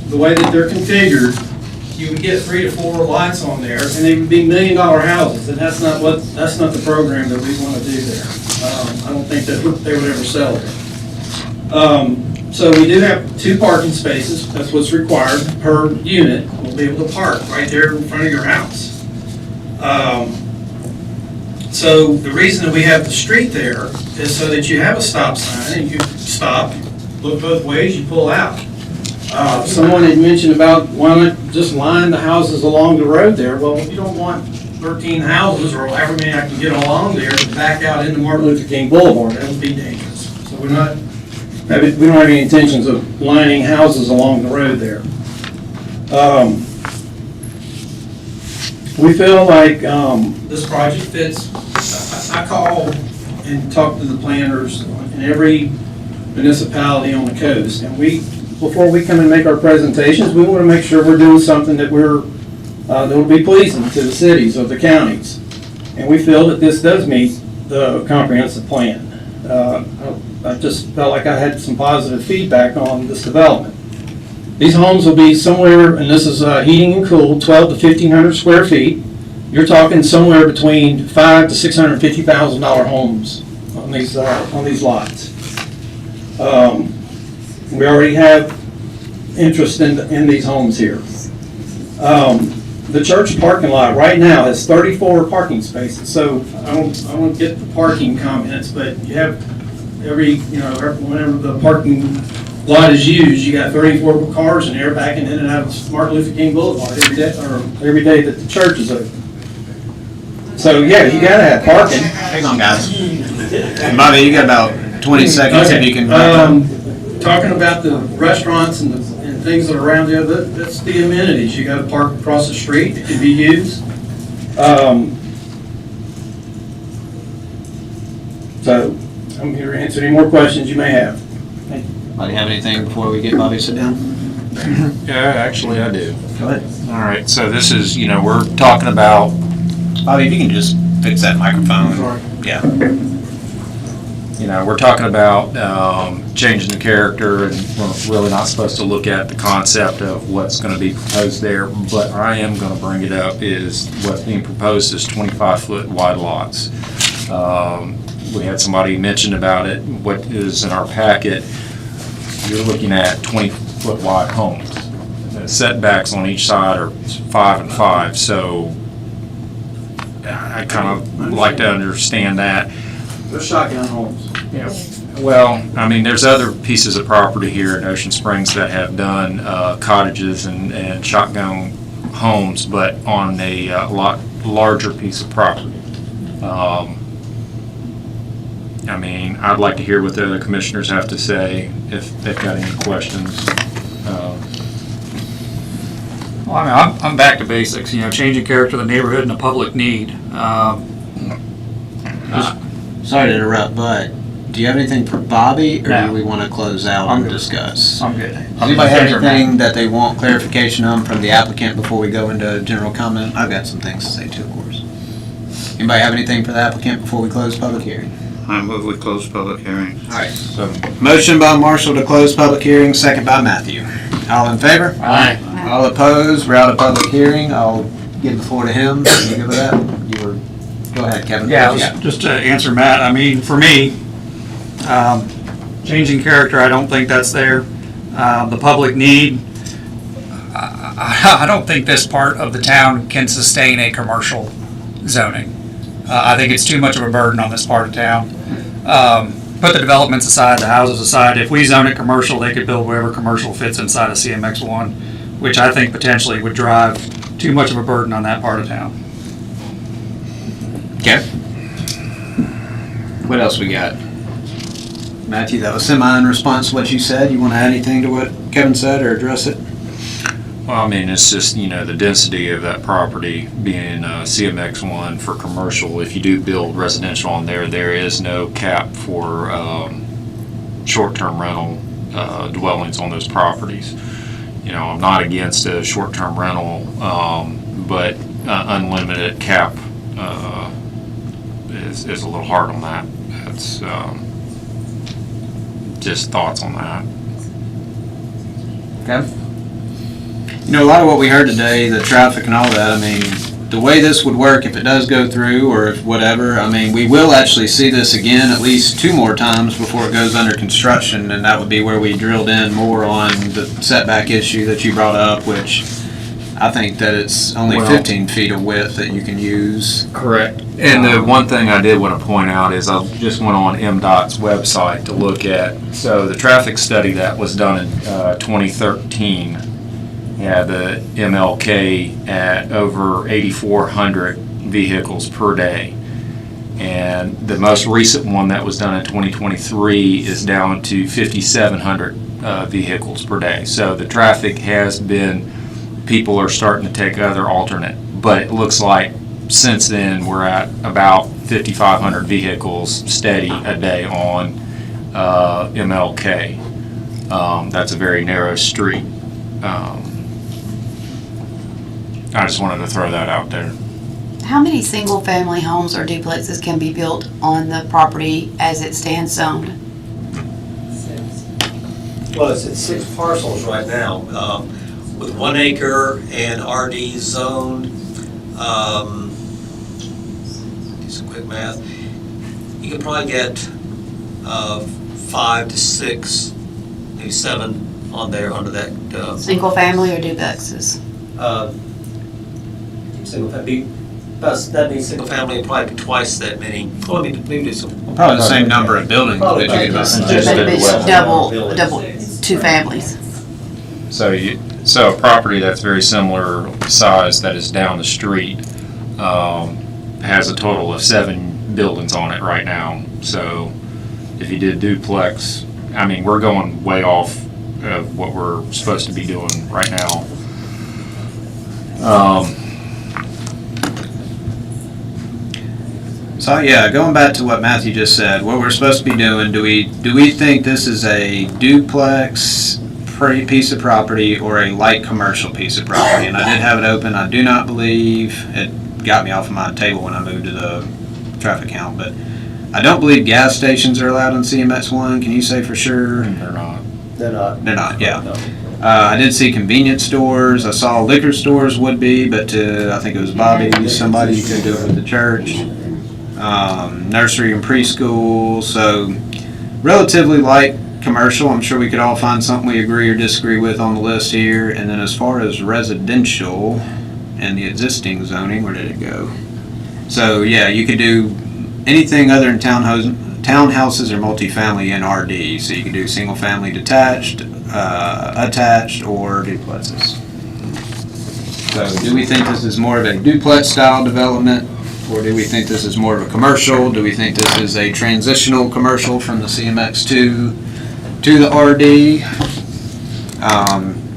the way that they're configured, you would get 3 to 4 lots on there, and they would be $1 million houses, and that's not the program that we want to do there. I don't think that they would ever sell it. So we do have 2 parking spaces. That's what's required per unit. We'll be able to park right there in front of your house. So the reason that we have the street there is so that you have a stop sign and you stop, look both ways, you pull out. Someone had mentioned about why not just line the houses along the road there. Well, you don't want 13 houses or however many I can get along there to back out into Martin Luther King Boulevard. That would be dangerous. So we don't have any intentions of lining houses along the road there. We feel like this project fits. I call and talk to the planners in every municipality on the coast, and before we come and make our presentations, we want to make sure we're doing something that that will be pleasing to the cities or the counties. And we feel that this does meet the comprehensive plan. I just felt like I had some positive feedback on this development. These homes will be somewhere, and this is heating and cooled, 12 to 1,500 square feet. You're talking somewhere between $500,000 to $650,000 homes on these lots. We already have interest in these homes here. The church parking lot right now has 34 parking spaces. So I don't get the parking comments, but you have whenever the parking lot is used, you got 34 cars in there backing in and out of Martin Luther King Boulevard every day that the church is open. So yeah, you gotta have parking. Hang on, guys. Bobby, you got about 20 seconds if you can. Talking about the restaurants and things that are around there, that's the amenities. You gotta park across the street, it can be used. So I'm here to answer any more questions you may have. Anybody have anything before we get Bobby to sit down? Yeah, actually, I do. Go ahead. All right, so this is, we're talking about, Bobby, if you can just fix that microphone. Sorry. Yeah. we're talking about changing the character, and we're really not supposed to look at the concept of what's going to be proposed there, but I am going to bring it up is what's being proposed is 25-foot wide lots. We had somebody mention about it, what is in our packet, you're looking at 20-foot wide homes. The setbacks on each side are 5 and 5, so I kind of like to understand that. They're shotgun homes. Yeah. Well, I mean, there's other pieces of property here in Ocean Springs that have done cottages and shotgun homes, but on a lot larger piece of property. I mean, I'd like to hear what the other commissioners have to say if they've got any questions. Well, I mean, I'm back to basics, changing character of the neighborhood and the public need. Sorry to interrupt, but do you have anything for Bobby, or No. do we want to close out I'm and good. discuss? I'm good. Does anybody have anything that they want clarification on from the applicant before we go into general comment? I've got some things to say too, of course. Anybody have anything for the applicant before we close public hearing? I move we close public hearing. All right, so motion by Marshall to close public hearing, second by Matthew. All in favor? Aye. All opposed? We're out of public hearing. I'll give the floor to him. You good with that? Go ahead, Kevin. Yeah, just to answer Matt, I mean, for me, changing character, I don't think that's there. The public need, I don't think this part of the town can sustain a commercial zoning. I think it's too much of a burden on this part of town. Put the developments aside, the houses aside, if we zone it commercial, they could build wherever commercial fits inside of CMX1, which I think potentially would drive too much of a burden on that part of town. Okay. What else we got? Matthew, that was semi in response to what you said. You want to add anything to what Kevin said or address it? Well, I mean, it's just, the density of that property being CMX1 for commercial. If you do build residential on there, there is no cap for short-term rental dwellings on those properties. I'm not against a short-term rental, but unlimited cap is a little hard on that. That's just thoughts on that. Okay. A lot of what we heard today, the traffic and all that, I mean, the way this would work if it does go through or if whatever, I mean, we will actually see this again at least 2 more times before it goes under construction, and that would be where we drilled in more on the setback issue that you brought up, which I think that it's only Well, 15 feet of width that you can use. Correct. And the one thing I did want to point out is I just went on MDOT's website to look at, so the traffic study that was done in 2013 had the MLK at over 8,400 vehicles per day. And the most recent one that was done in 2023 is down to 5,700 vehicles per day. So the traffic has been, people are starting to take other alternate, but it looks like since then we're at about 5,500 vehicles steady a day on MLK. That's a very narrow street. I just wanted to throw that out there. How many single-family homes or duplexes can be built on the property as it stands zoned? Well, it's 6 parcels right now, with 1 acre and RD zoned. Do some quick math. You could probably get 5 to 6, maybe 7 on there under that. Single-family or duplexes? That'd be single family, it'd probably be twice that many. Well, maybe do some. Probably the same number of buildings that you could buy. But it's double 2 families. So a property that's very similar size that is down the street has a total of 7 buildings on it right now. So if you did duplex, I mean, we're going way off of what we're supposed to be doing right now. So yeah, going back to what Matthew just said, what we're supposed to be doing, do we think this is a duplex piece of property or a light commercial piece of property? And I did have it open. I do not believe it got me off of my table when I moved to the traffic count, but I don't believe gas stations are allowed on CMX1. Can you say for sure? They're not. They're not. They're not, yeah. No. I did see convenience stores. I saw liquor stores would be, but I think it was Bobby, somebody could do it with the church. Nursery and preschool, so relatively light commercial. I'm sure we could all find something we agree or disagree with on the list here. And then as far as residential and the existing zoning, where did it go? So yeah, you could do anything other than townhouses or multifamily in RD. So you could do single family detached, attached, or duplexes. So do we think this is more of a duplex style development, or do we think this is more of a commercial? Do we think this is a transitional commercial from the CMX2 to the RD?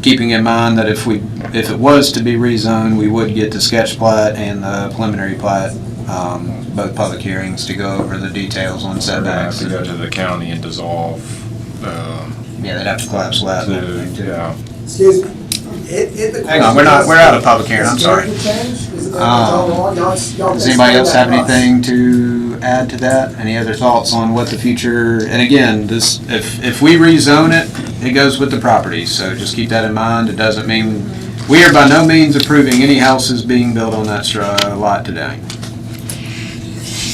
Keeping in mind that if it was to be rezoned, we would get the sketch plat and the preliminary plat, both public hearings to go over the details on They're gonna have setbacks. to go to the county and dissolve. Yeah, they'd have to collapse lab and everything too. Yeah. Excuse me. Hang on, we're out of public hearing, I'm sorry. Does anybody else have anything to add to that? Any other thoughts on what the future, and again, this, if we rezone it, it goes with the property, so just keep that in mind. It doesn't mean, we are by no means approving any houses being built on that lot today.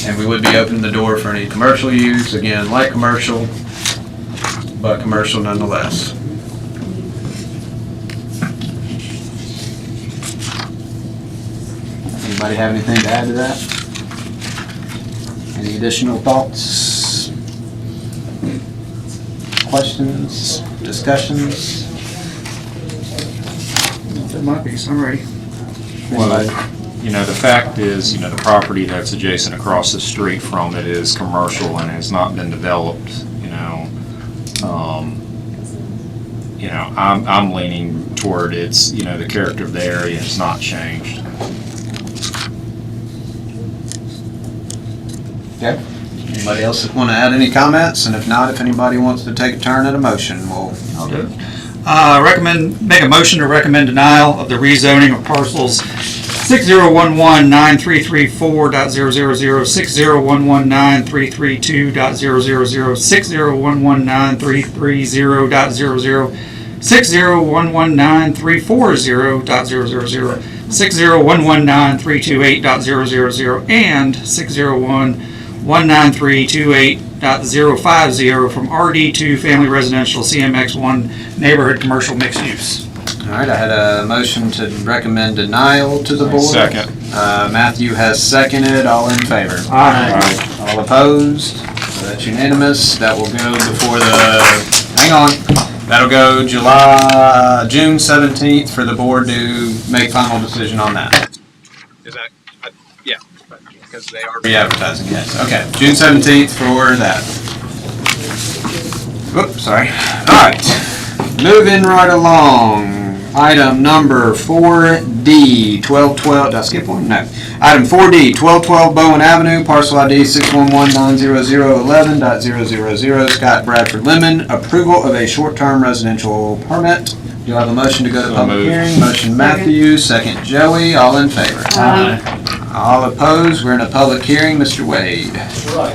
And we would be opening the door for any commercial use, again, light commercial, but commercial nonetheless. Anybody have anything to add to that? Any additional thoughts? Questions? Discussions? There might be some already. Well, the fact is, the property that's adjacent across the street from it is commercial and has not been developed, I'm leaning toward it's, the character of the area has not changed. Okay. Anybody else want to add any comments? And if not, if anybody wants to take a turn at a motion, I'll do it. Make a motion to recommend denial of the rezoning of parcels 60119334.000, 60119332.000, 60119330.000, 60119340.000, 60119328.000, and 60119328.050 from RD2 Family Residential CMX1 Neighborhood Commercial Mixed Use. All right, I had a motion to recommend denial to the board. Second. Matthew has seconded. All in favor? Aye. All opposed? So that's unanimous. That will go before that'll go June 17th for the board to make final decision on that. Is that, yeah, because they are re-advertising, yes. Okay, June 17th for that. Whoops, sorry. All right, moving right along. Item number 4D, 1212, did I skip one? No. Item 4D, 1212 Bowen Avenue, parcel ID 611-90011.000, Scott Bradford Lemon, approval of a short-term residential permit. Do I have a motion to go to public hearing? Motion Matthew, second Joey, all in favor? Aye. All opposed, we're in a public hearing. Mr. Wade. Right.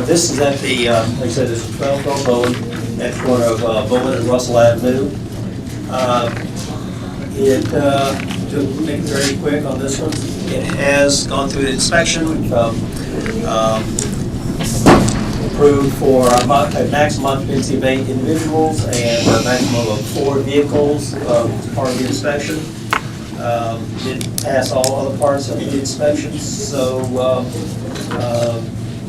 This is at the, like I said, this is 1212 Bowen, at the corner of Bowen and Russell Avenue. To make it very quick on this one, it has gone through the inspection, approved for a maximum occupancy of 8 individuals and a maximum of 4 vehicles as part of the inspection. Did pass all other parts of the inspection, so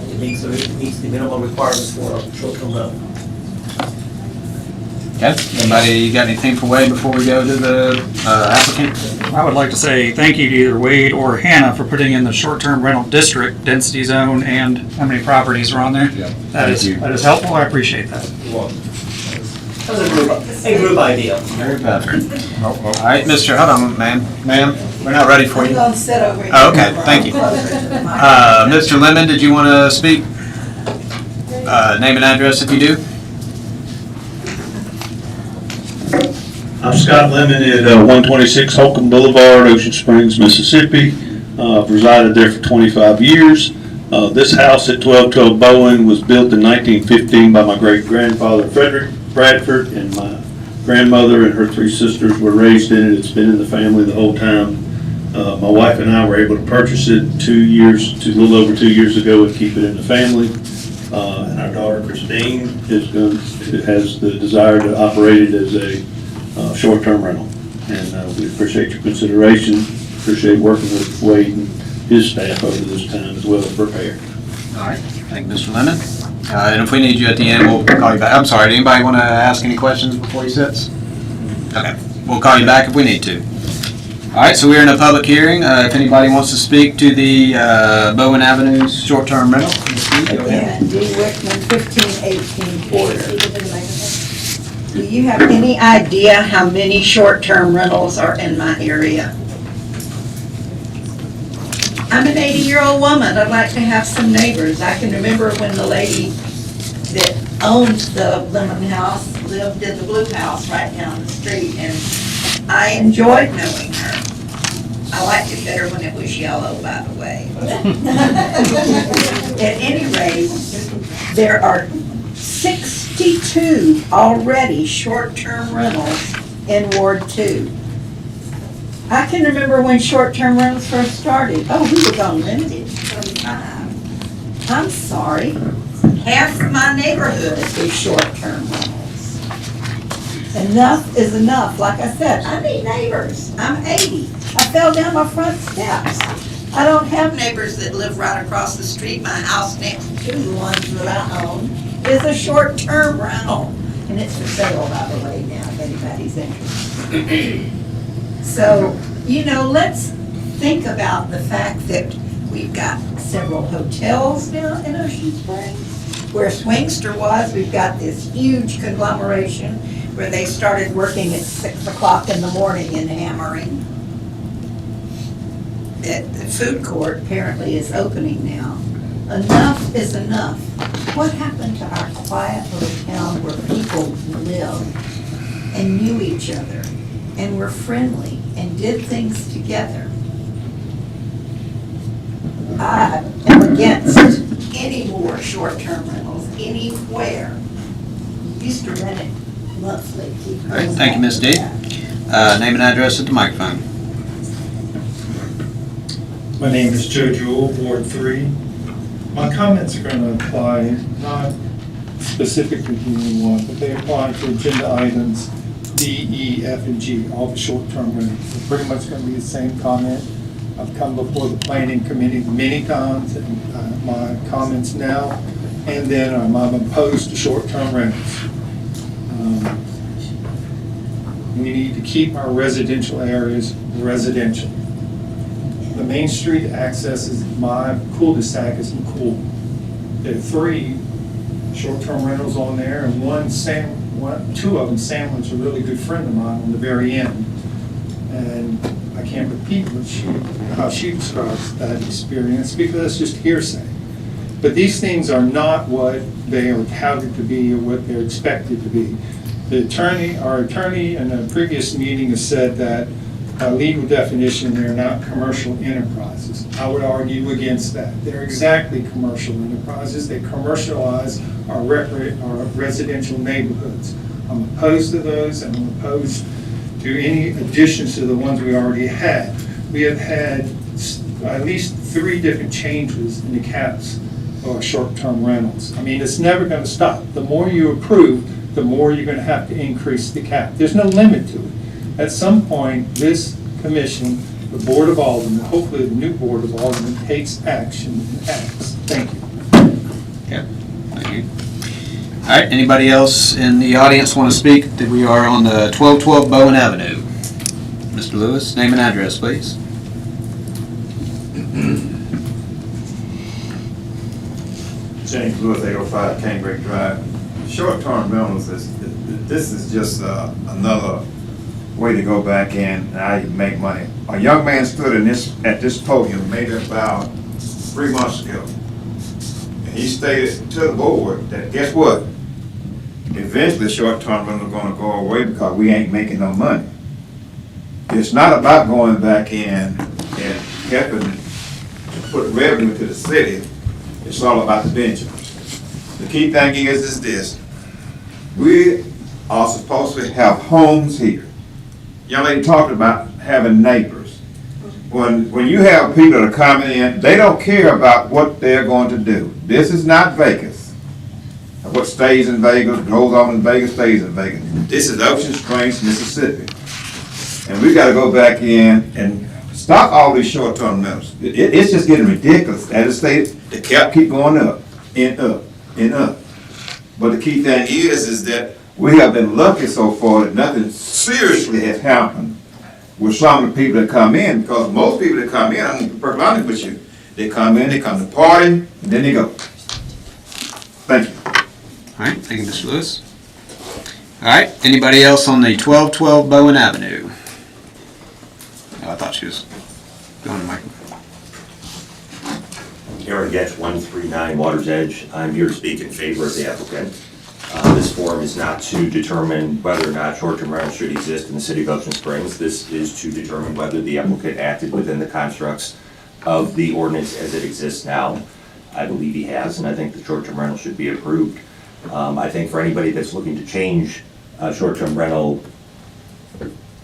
it meets the minimum requirements for a short-term rental. Okay, anybody got anything for Wade before we go to the applicant? I would like to say thank you to either Wade or Hannah for putting in the short-term rental district density zone and how many properties are on there. Yeah. That is helpful. I appreciate that. a group idea. Very veteran. All right, Mr., hold on, ma'am, we're not ready for I'm you. gonna sit over here. Oh, okay, thank you. Mr. Lemon, did you want to speak? Name and address if you do. I'm Scott Lemon at 126 Holcomb Boulevard, Ocean Springs, Mississippi. I've resided there for 25 years. This house at 1212 Bowen was built in 1915 by my great-grandfather Frederick Bradford, and my grandmother and her 3 sisters were raised in it. It's been in the family the whole time. My wife and I were able to purchase it a little over 2 years ago and keep it in the family. And our daughter Christine has the desire to operate it as a short-term rental. And we appreciate your consideration, appreciate working with Wade and his staff over this time as well as prepare. All right, thank you, Mr. Lemon. And if we need you at the end, we'll call you back. I'm sorry, anybody want to ask any questions before he sits? Okay, we'll call you back if we need to. All right, so we're in a public hearing. If anybody wants to speak to the Bowen Avenues short-term rental, go ahead. Again, D. Wickman, 1518 Porter. Do you have any idea how many short-term rentals are in my area? I'm an 80-year-old woman. I'd like to have some neighbors. I can remember when the lady that owned the Lemon House lived in the Blue House right down the street, and I enjoyed knowing her. I liked it better when it was yellow, by the way. At any rate, there are 62 already short-term rentals in Ward 2. I can remember when short-term rentals first started. Oh, we were on limited for the time. I'm sorry. Half my neighborhood is short-term rentals. Enough is enough. Like I said, I need neighbors. I'm 80. I fell down my front steps. I don't have neighbors that live right across the street. My house next to the ones that I own is a short-term rental. And it's for sale, by the way, now, if anybody's interested. So, let's think about the fact that we've got several hotels now in Ocean Springs. Where Swingster was, we've got this huge conglomeration where they started working at 6 o'clock in the morning and hammering. The food court apparently is opening now. Enough is enough. What happened to our quiet little town where people lived and knew each other and were friendly and did things together? I am against any more short-term rentals anywhere. Used to rent it monthly. All right, thank you, Ms. D. Name and address at the microphone. My name is Joe Jewell, Ward 3. My comments are going to apply not specifically to anyone, but they apply to agenda items D, E, F, and G, all the short-term rentals. They're pretty much going to be the same comment. I've come before the planning committee many times, and my comments now, and then I'm opposed to short-term rentals. We need to keep our residential areas residential. The Main Street accesses my cul-de-sac is McCool. There are 3 short-term rentals on there, and 2 of them, Sandwich, a really good friend of mine on the very end. And I can't repeat how she describes that experience because it's just hearsay. But these things are not what they are touted to be or what they're expected to be. Our attorney in a previous meeting has said that legal definition, they're not commercial enterprises. I would argue against that. They're exactly commercial enterprises. They commercialize our residential neighborhoods. I'm opposed to those, and I'm opposed to any additions to the ones we already had. We have had at least 3 different changes in the caps of short-term rentals. I mean, it's never going to stop. The more you approve, the more you're going to have to increase the cap. There's no limit to it. At some point, this commission, the Board of Aldermen, hopefully the new Board of Aldermen, takes action and acts. Thank you. Yeah, thank you. All right, anybody else in the audience want to speak? We are on the 1212 Bowen Avenue. Mr. Lewis, name and address, please. James Lewis, 805 Canebrake Drive, short-term rentals this is just another way to go back in and how you make money. A young man stood at this podium maybe about 3 months ago. And he stated to the board that, guess what? Eventually short-term rentals are gonna go away because we ain't making no money. It's not about going back in and helping to put revenue to the city. It's all about the Benjamins. The key thing is this. We are supposed to have homes here. Young lady talked about having neighbors. When you have people that are coming in, they don't care about what they're going to do. This is not Vegas. What stays in Vegas, goes on in Vegas, stays in Vegas. This is Ocean Springs, Mississippi. And we gotta go back in and stop all these short-term rentals. It's just getting ridiculous. As I stated, the cap keep going up and up and up. But the key thing is that we have been lucky so far that nothing seriously has happened with some of the people that come in, because most people that come in, I'm gonna be perfectly honest with you, they come in, they come to party, and then they go. Thank you. All right, thank you, Mr. Lewis. All right, anybody else on the 1212 Bowen Avenue? Oh, I thought she was going to microphone. Aaron Getch, 139 Water's Edge. I'm here to speak in favor of the applicant. This forum is not to determine whether or not short-term rentals should exist in the city of Ocean Springs. This is to determine whether the applicant acted within the constructs of the ordinance as it exists now. I believe he has, and I think the short-term rental should be approved. I think for anybody that's looking to change short-term rental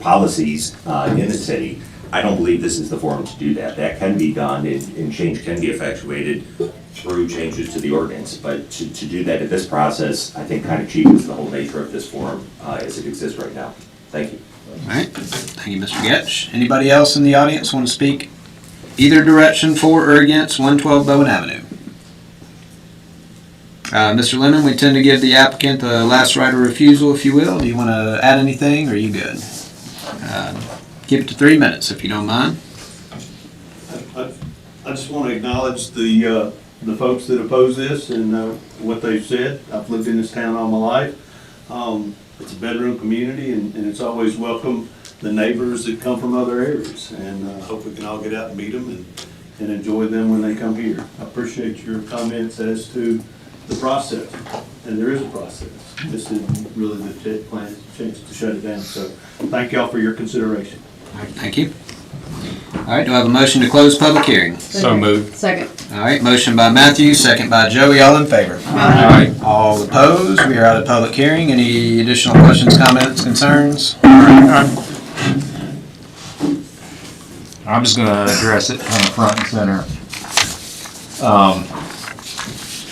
policies in the city, I don't believe this is the forum to do that. That can be done, and change can be effectuated through changes to the ordinance. But to do that in this process, I think kind of cheapens the whole nature of this forum as it exists right now. Thank you. All right, thank you, Mr. Getch. Anybody else in the audience want to speak either direction for or against 112 Bowen Avenue? Mr. Lemon, we tend to give the applicant the last right of refusal, if you will. Do you want to add anything, or are you good? Give it to 3 minutes, if you don't mind. I just want to acknowledge the folks that oppose this and what they've said. I've lived in this town all my life. It's a bedroom community, and it's always welcome the neighbors that come from other areas. And I hope we can all get out and meet them and enjoy them when they come here. I appreciate your comments as to the process, and there is a process. This is really the chance to shut it down. So thank y'all for your consideration. All right, thank you. All right, do I have a motion to close public hearing? So moved. Second. All right, motion by Matthew, second by Joey. All in favor? Aye. All opposed? We are out of public hearing. Any additional questions, comments, concerns? I'm just going to address it kind of front and center.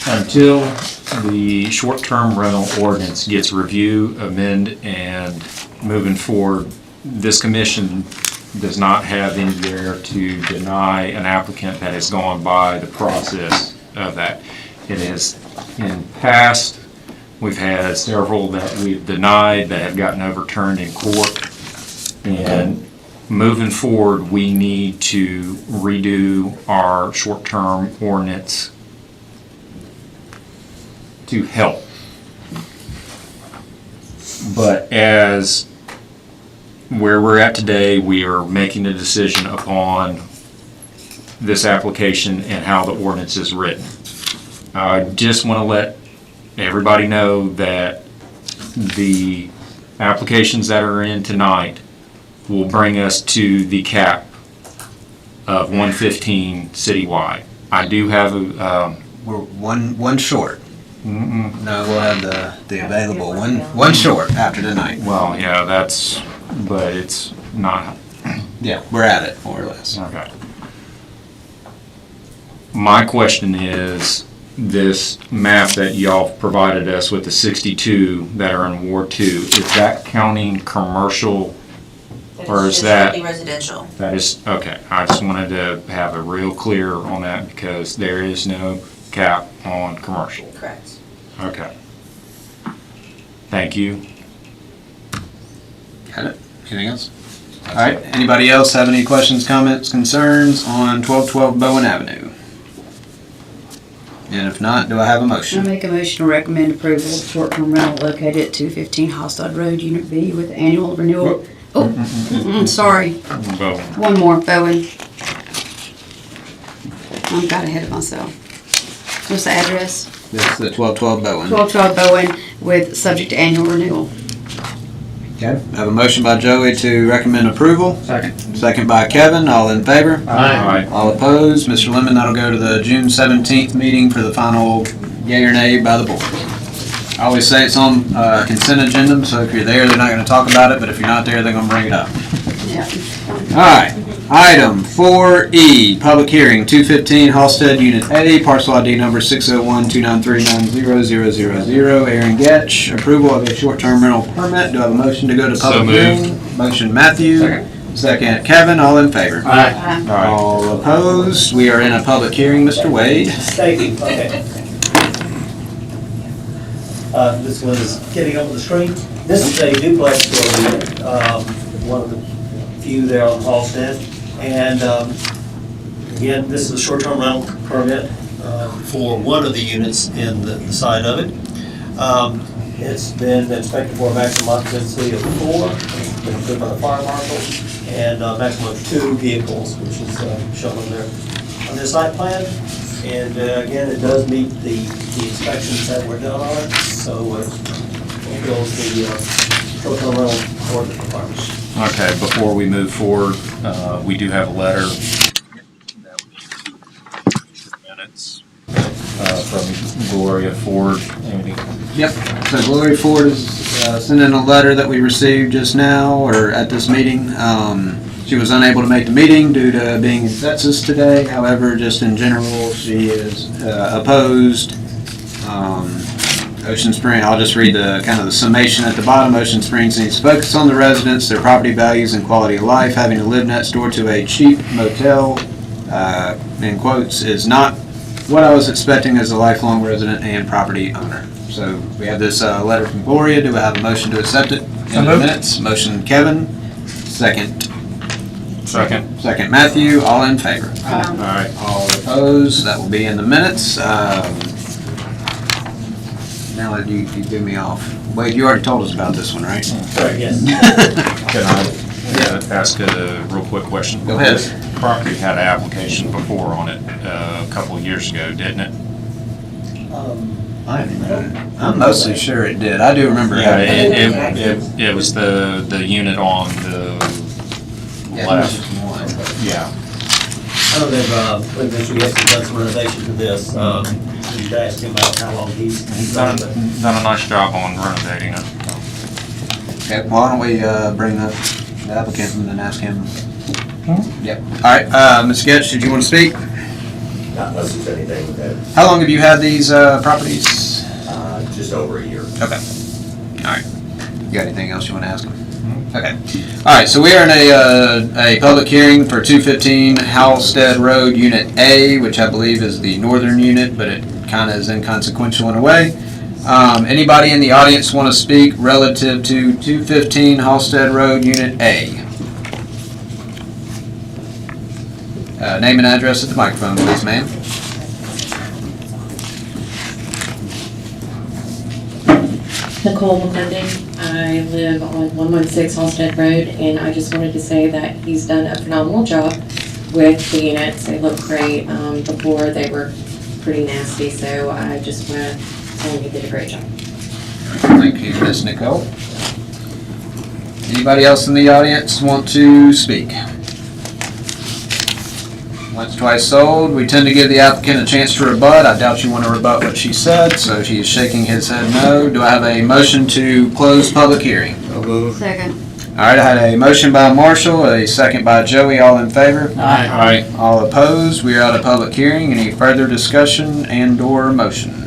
Until the short-term rental ordinance gets reviewed, amended, and moving forward, this commission does not have any there to deny an applicant that has gone by the process of that. It is in past, we've had several that we've denied that have gotten overturned in court. And moving forward, we need to redo our short-term ordinance to help. But as where we're at today, we are making a decision upon this application and how the ordinance is written. I just want to let everybody know that the applications that are in tonight will bring us to the cap of 115 citywide. I do have a We're one short. Mm-mm. No, we'll have the available one short after tonight. Well, yeah, but it's not. Yeah, we're at it, more or less. Okay. My question is, this map that y'all provided us with the 62 that are in Ward 2, is that counting commercial, or is that? Residential. That is, okay. I just wanted to have a real clear on that because there is no cap on commercial. Correct. Okay. Thank you. Got it. Anything else? All right. Anybody else have any questions, comments, concerns on 1212 Bowen Avenue? And if not, do I have a I motion? make a motion to recommend approval of short-term rental located at 215 Hallstatt Road, Unit B, with annual renewal. Oh, sorry. Bowen. One more, Bowen. I got ahead of myself. What's the address? That's the 1212 Bowen. 1212 Bowen with subject to annual renewal. Okay. I have a motion by Joey to recommend approval. Second. Second by Kevin. All in favor? Aye. All opposed? Mr. Lemon, that'll go to the June 17th meeting for the final yea or nay by the board. I always say it's on consent agenda, so if you're there, they're not going to talk about it, but if you're not there, they're going to bring it up. Yeah. All right. Item 4E, public hearing, 215 Halsted, Unit A, parcel ID number 601-293-90000. Aaron Getch, approval of a short-term rental permit. Do I have a motion to go to So public moved. hearing? Motion Matthew. Second Kevin, all in favor? Aye. All opposed? We are in a public hearing, Mr. Wade. Thank you, okay. This one is getting up on the screen. This is a duplex building, one of the few there on Halsted. And again, this is a short-term rental permit for one of the units in the side of it. It's been inspected for a maximum occupancy of 4, been approved by the fire marshal, and a maximum of 2 vehicles, which is shown on there on this site plan. And again, it does meet the inspections that were done on it, so it fulfills the short-term rental ordinance requirements. Okay, before we move forward, we do have a letter minutes from Gloria Ford. Amy. Yep. So Gloria Ford is sending a letter that we received just now, or at this meeting. She was unable to make the meeting due to being in Texas today. However, just in general, she is opposed. Ocean Spring, I'll just read the kind of the summation at the bottom. Ocean Springs needs to focus on the residents, their property values, and quality of life. Having to live next door to a cheap motel, in quotes, is not what I was expecting as a lifelong resident and property owner. So we have this letter from Gloria. Do I have a motion to accept it in the minutes? Motion Kevin, second. Second Matthew, all in favor? Aye. All opposed, that will be in the minutes. Now that you threw me off. Wade, you already told us about this one, right? Sorry, yes. Can I ask a real quick question? Go ahead. This property had an application before on it a couple of years ago, didn't it? I'm mostly sure it did. I do remember Yeah, having it was the unit on the left. Yeah. I know they've, Mr. Yeskin done some renovation to this. You should ask him about how long he's Done done it. a nice job on renovating it. Okay, why don't we bring the applicant and then ask him? Yep. All right, Ms. Getch, did you want to speak? Not unless there's anything that, How long have you had these properties? just over a year. Okay. All right. You got anything else you want to ask him? Okay. All right, so we are in a public hearing for 215 Halsted Road, Unit A, which I believe is the northern unit, but it kind of is inconsequential in a way. Anybody in the audience want to speak relative to 215 Halsted Road, Unit A? Name and address at the microphone, please, ma'am. Nicole McClendon. I live on 116 Halsted Road, and I just wanted to say that he's done a phenomenal job with the units. They look great. Before they were pretty nasty, so I just want to tell him he did a great job. Thank you, Ms. Nicole. Anybody else in the audience want to speak? Once, twice sold. We tend to give the applicant a chance to rebut. I doubt you want to rebut what she said, so she is shaking his head no. Do I have a motion to close public hearing? Second. All right, I had a motion by Marshall, a second by Joey. All in favor? Aye. All opposed? We are out of public hearing. Any further discussion and/or motion?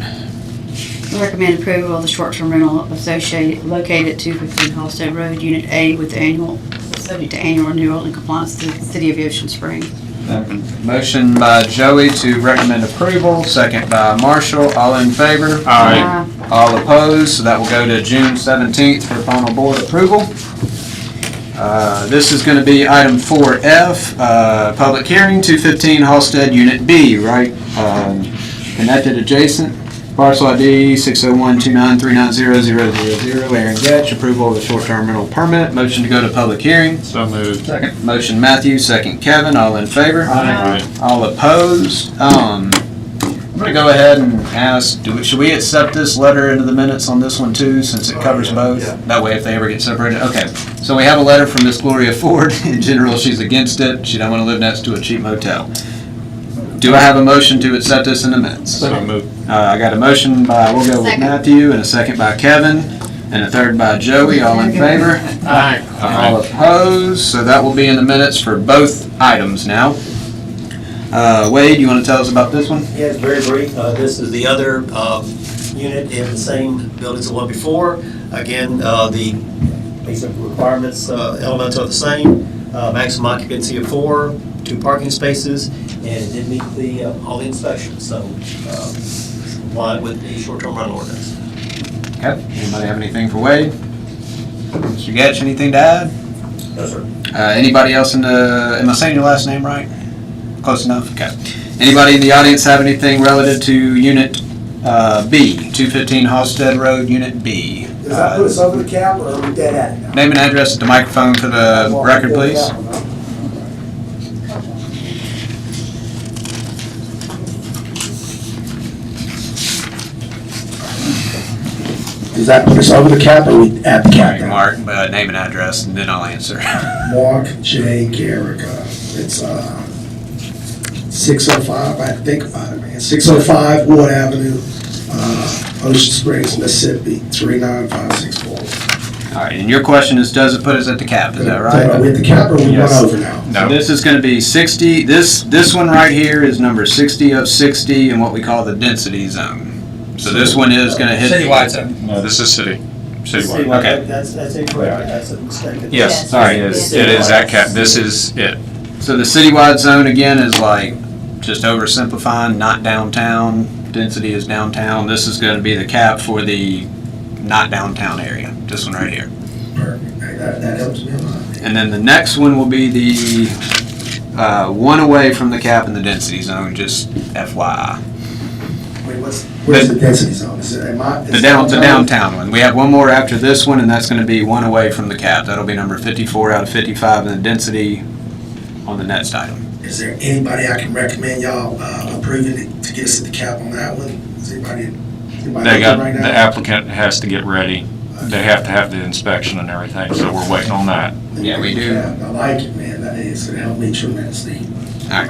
Recommend approval of the short-term rental associated located at 215 Halsted Road, Unit A, with annual, subject to annual renewal in compliance to the City of Ocean Springs. Motion by Joey to recommend approval, second by Marshall. All in favor? Aye. All opposed? So that will go to June 17th for final board approval. This is going to be item 4F, public hearing, 215 Halsted Unit B, right? connected adjacent. Parcel ID 60129390000. Aaron Getch, approval of the short-term rental permit. Motion to go to public hearing. So moved. Second. Motion Matthew, second Kevin. All in favor? Aye. All opposed? I'm gonna go ahead and ask, should we accept this letter into the minutes on this one too, since it covers both? That way if they ever get separated, okay. So we have a letter from Miss Gloria Ford. In general, she's against it. She don't wanna live next to a cheap motel. Do I have a motion to accept this in the minutes? So moved. I got a motion by, we'll go with Second. Matthew, and a second by Kevin, and a third by Joey. All in favor? Aye. All opposed? So that will be in the minutes for both items now. Wade, you want to tell us about this one? Yeah, it's very brief. This is the other unit in the same building as the one before. Again, the basic requirements, elements are the same. Maximum occupancy of 4, 2 parking spaces, and it did meet all the inspections, so compliant with the short-term rental ordinance. Okay. Anybody have anything for Wade? Mr. Getch, anything to add? No, sir. Anybody else in the, am I saying your last name right? Close enough? Okay. Anybody in the audience have anything relative to Unit B, 215 Halsted Road, Unit B? Does that put us over the cap, or are we dead at it now? Name and address at the microphone for the record, please. Does that put us over the cap, or are we at the cap now? Mark, name and address, and then I'll answer. Mark J. Garrick, it's 605, I have to think about it, man. 605 Ward Avenue, Ocean Springs, Mississippi, 39564. All right, and your question is, does it put us at the cap? Is that right? Are we at the cap, or we Yes. went over now? So this is going to be 60, this one right here is number 60 of 60 in what we call the density zone. So this one is going to hit. Citywide zone. No, this is citywide. Okay. That's incorrect. That's a mistake. Yes, Sorry. it is that cap. This is it. So the citywide zone again is like, just oversimplifying, not downtown. Density is downtown. This is going to be the cap for the not downtown area. This one right here. Perfect. Hey, that helps me a lot. And then the next one will be the one away from the cap in the density zone, just FYI. Wait, where's the density zone? Is it, The downtown one. We have one more after this one, and that's going to be one away from the cap. That'll be number 54 out of 55 in the density on the next item. Is there anybody I can recommend y'all approving it to get us at the cap on that one? Is anybody They got, right now? the applicant has to get ready. They have to have the inspection and everything, so we're waiting on that. Yeah, we do. Yeah, I like it, man. That is going to help me tremendously. All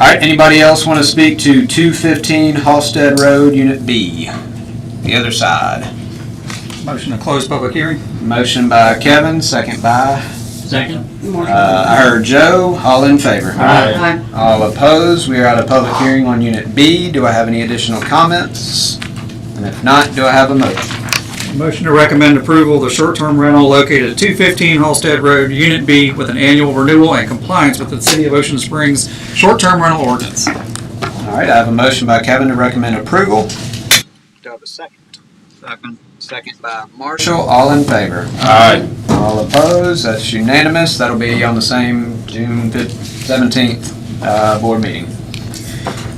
right, anybody else want to speak to 215 Halsted Road, Unit B? The other side. Motion to close public hearing. Motion by Kevin, second by? Second. I heard Joe. All in favor? Aye. All opposed? We are out of public hearing on Unit B. Do I have any additional comments? And if not, do I have a motion? Motion to recommend approval of the short-term rental located at 215 Halsted Road, Unit B, with an annual renewal and compliance with the City of Ocean Springs short-term rental ordinance. All right, I have a motion by Kevin to recommend approval. Do I have a second? Second by Marshall. All in favor? Aye. All opposed? That's unanimous. That'll be on the same June 17th board meeting.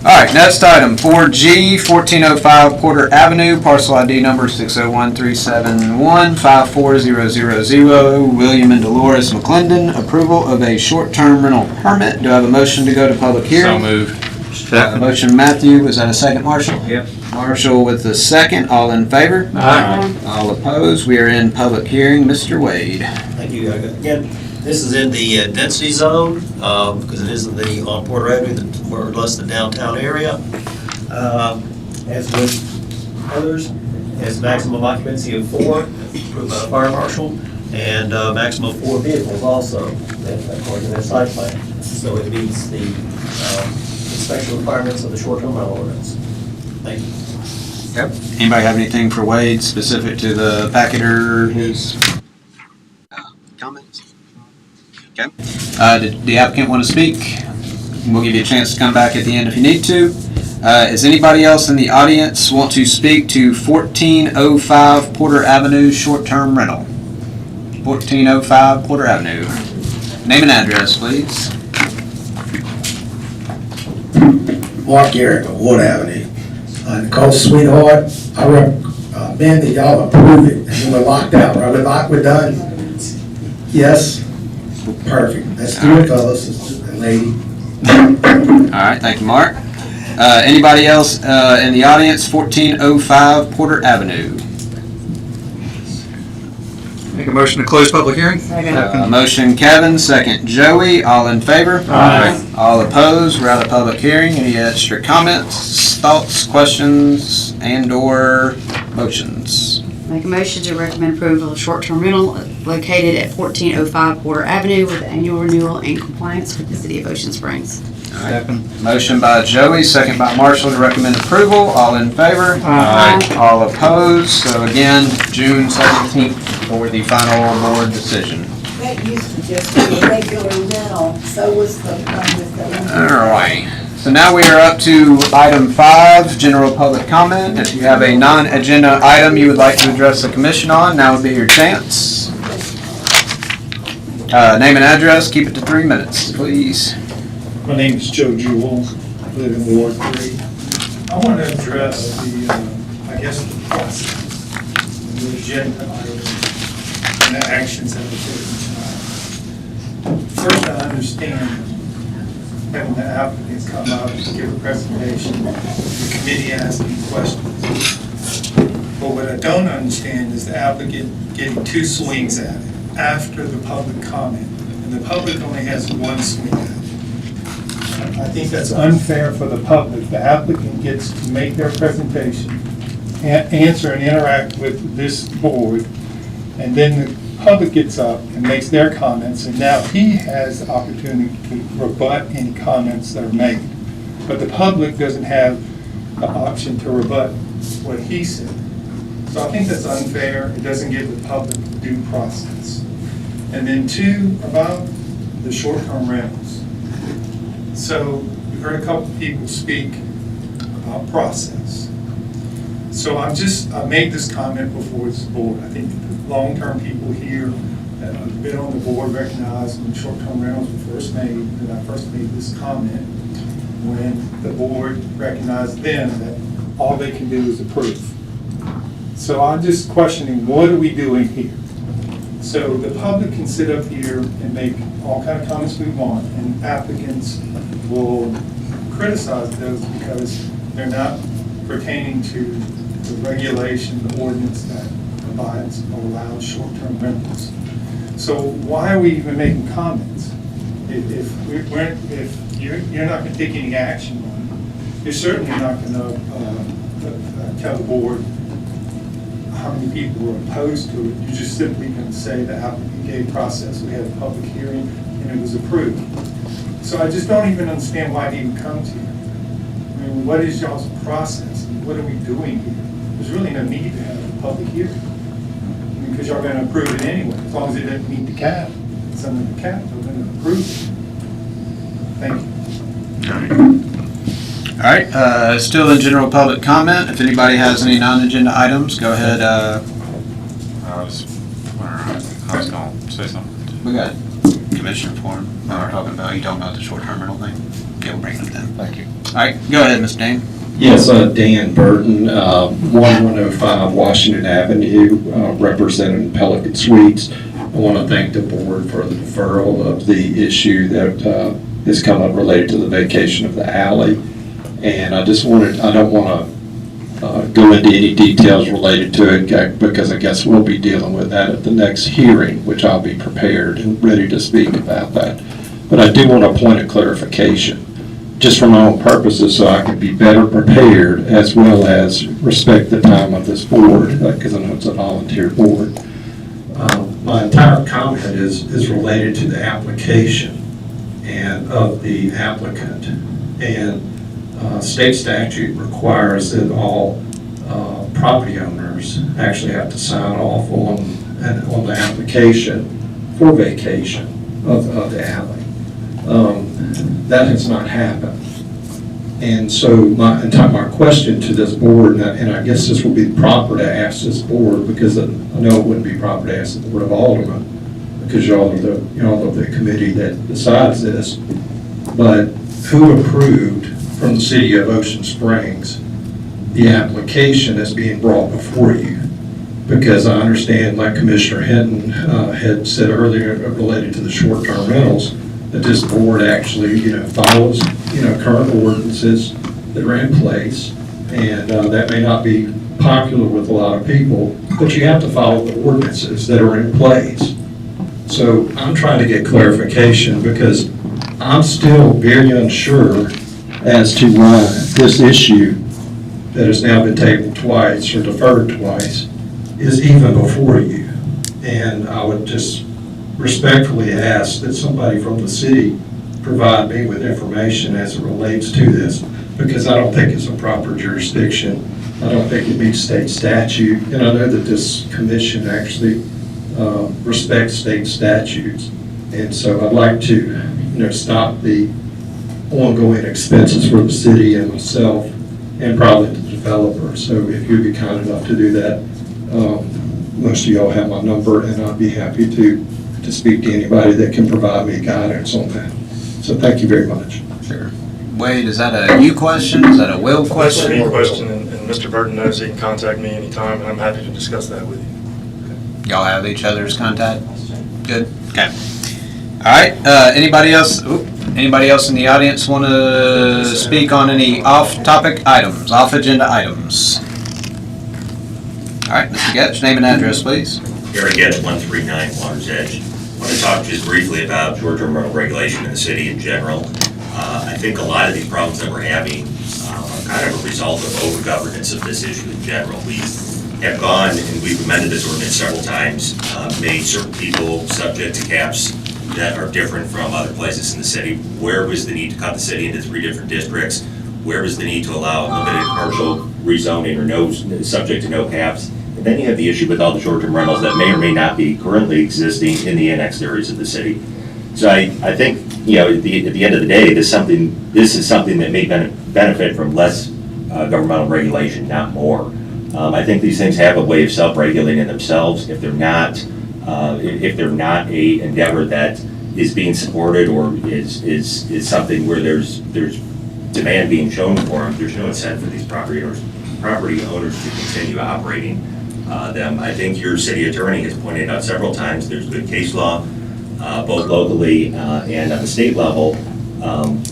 All right, next item, 4G, 1405 Porter Avenue, parcel ID number 601-371-54000, William and Dolores McClendon, approval of a short-term rental permit. Do I have a motion to go to public So hearing? moved. Motion Matthew, was that a second, Marshall? Yep. Marshall with the second, all in favor? Aye. All opposed? We are in public hearing. Mr. Wade. Thank you. Again, this is in the density zone, because it is in the, on Porter Avenue, more or less the downtown area. As with others, has maximum occupancy of 4, approved by the fire marshal, and maximum of 4 vehicles also, according to their site plan. So it meets the inspection requirements of the short-term rental ordinance. Thank you. Yep. Anybody have anything for Wade specific to the packet or his comments? Okay. Did the applicant want to speak? We'll give you a chance to come back at the end if you need to. Is anybody else in the audience want to speak to 1405 Porter Avenue short-term rental? 1405 Porter Avenue. Name and address, please. Mark Garrett of Wood Avenue. Nicole Sweetheart, I recommend that y'all approve it, and we're locked out, right? We're done? Yes? Perfect. Let's do it, fellas and lady. All right, thank you, Mark. Anybody else in the audience? 1405 Porter Avenue. Make a motion to close public hearing? Motion Kevin, second Joey. All in favor? Aye. All opposed? We're out of public hearing. Any extra comments, thoughts, questions, and/or motions? Make a motion to recommend approval of short-term rental located at 1405 Porter Avenue with annual renewal and compliance with the City of Ocean Springs. Motion by Joey, second by Marshall to recommend approval. All in favor? Aye. All opposed? So again, June 17th for the final board decision. That used to just be a regular rental, so was the one with the. All right. So now we are up to item 5, general public comment. If you have a non-agenda item you would like to address the commission on, now would be your chance. Name and address, keep it to 3 minutes, please. My name is Joe Jewell, I live in Ward 3. I want to address the, I guess, the process, the agenda items, and the actions that were taken tonight. First, I understand having the applicants come up and give a presentation, the committee asking questions. But what I don't understand is the applicant getting 2 swings at it after the public comment, and the public only has 1 swing at it. I think that's unfair for the public. The applicant gets to make their presentation, answer and interact with this board, and then the public gets up and makes their comments, and now he has the opportunity to rebut any comments that are made. But the public doesn't have the option to rebut what he said. So I think that's unfair. It doesn't give the public due process. And then 2, about the short-term rentals. So we heard a couple of people speak about process. So I made this comment before this board. I think the long-term people here that have been on the board recognize when short-term rentals were first made, that I first made this comment when the board recognized then that all they can do is approve. So I'm just questioning, what are we doing here? So the public can sit up here and make all kind of comments we want, and applicants will criticize those because they're not pertaining to the regulation, the ordinance that provides or allows short-term rentals. So why are we even making comments? If you're not going to take any action on it, you're certainly not going to tell the board how many people were opposed to it. You're just simply going to say the applicant gave process, we had a public hearing, and it was approved. So I just don't even understand why it even comes here. I mean, what is y'all's process? What are we doing here? There's really no need to have a public hearing. I mean, because y'all going to approve it anyway. As long as it doesn't meet the cap, it's under the cap, they're going to approve it. Thank you. All right, still in general public comment. If anybody has any non-agenda items, go ahead. I was going to say something. We got commissioner forum. We were talking about, you talking about the short-term rental thing? Okay, we'll bring it up then. Thank you. All right, go ahead, Mr. Dane. Yes, Dan Burton, 1105 Washington Avenue, representing Pelican Suites. I want to thank the board for the deferral of the issue that has come up related to the vacation of the alley. And I don't want to go into any details related to it because I guess we'll be dealing with that at the next hearing, which I'll be prepared and ready to speak about that. But I do want a point of clarification, just for my own purposes, so I can be better prepared as well as respect the time of this board, because I know it's a volunteer board. My entire comment is related to the application and of the applicant. And state statute requires that all property owners actually have to sign off on the application for vacation of the alley. That has not happened. And so my question to this board, and I guess this would be proper to ask this board, because I know it wouldn't be proper to ask the Board of Aldermen, because y'all are the committee that decides this, but who approved from the city of Ocean Springs, the application is being brought before you. Because I understand, like Commissioner Hinton had said earlier, related to the short-term rentals, that this board actually, follows, current ordinances that are in place. And that may not be popular with a lot of people, but you have to follow the ordinances that are in place. So I'm trying to get clarification because I'm still very unsure as to why this issue that has now been tabled twice or deferred twice is even before you. And I would just respectfully ask that somebody from the city provide me with information as it relates to this, because I don't think it's a proper jurisdiction. I don't think it meets state statute, and I know that this commission actually respects state statutes. And so I'd like to, stop the ongoing expenses for the city and myself, and probably the developer. So if you'd be kind enough to do that, most of y'all have my number, and I'd be happy to speak to anybody that can provide me guidance on that. So thank you very much. Sure. Wade, is that a you question? Is that a Will question? That's a me question, and Mr. Burton knows he can contact me anytime, and I'm happy to discuss that with you. Y'all have each other's contact? Good? Okay. All right, anybody else in the audience want to speak on any off-topic items, off-agenda items? All right, Mr. Getch, name and address, please. Gary Getch, 139 Water's Edge. I want to talk just briefly about short-term rental regulation in the city in general. I think a lot of these problems that we're having are kind of a result of over-governance of this issue in general. We have gone, and we've amended this ordinance several times, made certain people subject to caps that are different from other places in the city. Where was the need to cut the city into 3 different districts? Where was the need to allow limited commercial rezoning or subject to no caps? And then you have the issue with all the short-term rentals that may or may not be currently existing in the annexed areas of the city. So I think, at the end of the day, this is something that may benefit from less governmental regulation, not more. I think these things have a way of self-regulating themselves if they're not a endeavor that is being supported or is something where there's demand being shown for them. There's no incentive for these property owners to continue operating them. I think your city attorney has pointed out several times there's good case law, both locally and at the state level,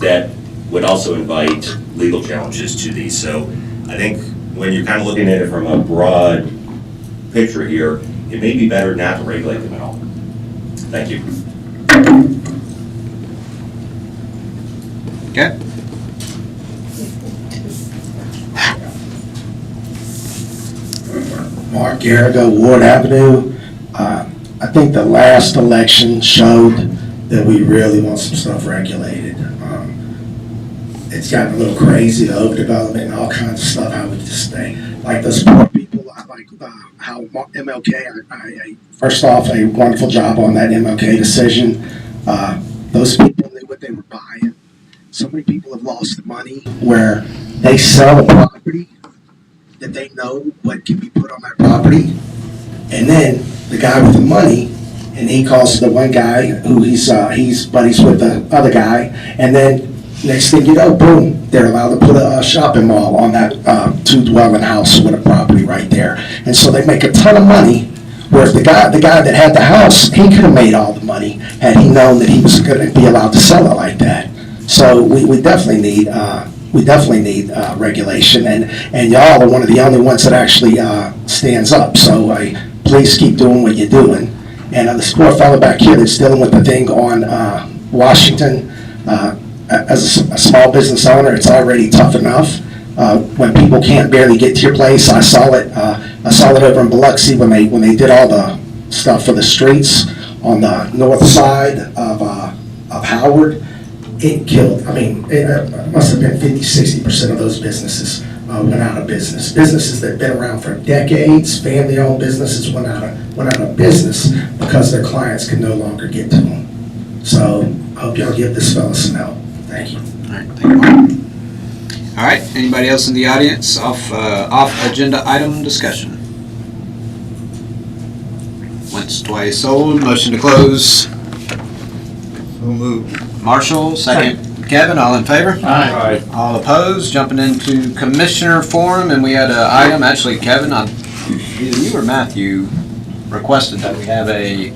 that would also invite legal challenges to these. So I think when you're kind of looking at it from a broad picture here, it may be better not to regulate them at all. Thank you. Okay. Mark Garrigo, Ward Avenue. I think the last election showed that we really want some stuff regulated. It's gotten a little crazy, the overdevelopment and all kinds of stuff, how we just stay. Like those poor people, I like how MLK, first off, a wonderful job on that MLK decision. Those people knew what they were buying. So many people have lost the money where they sell a property that they know what can be put on that property. And then the guy with the money, and he calls the one guy who he's buddies with the other guy, and then next thing you know, boom, they're allowed to put a shopping mall on that 2-dwelling house with a property right there. And so they make a ton of money, whereas the guy that had the house, he could have made all the money had he known that he was going to be allowed to sell it like that. So we definitely need regulation, and y'all are one of the only ones that actually stands up. So please keep doing what you're doing. And this poor fellow back here that's dealing with the thing on Washington, as a small business owner, it's already tough enough. When people can't barely get to your place, I saw it over in Biloxi when they did all the stuff for the streets on the north side of Howard. It killed, it must have been 50-60% of those businesses went out of business. Businesses that have been around for decades, family-owned businesses went out of business because their clients could no longer get to them. So I hope y'all give this fella some help. Thank you. All right, thank you, Mark. All right, anybody else in the audience? Off agenda item discussion. Once, twice sold. Motion to close. So moved. Marshall, second. Kevin, all in favor? Aye. All opposed? Jumping into commissioner forum, and we had an item, actually, Kevin, either you or Matthew requested that we have a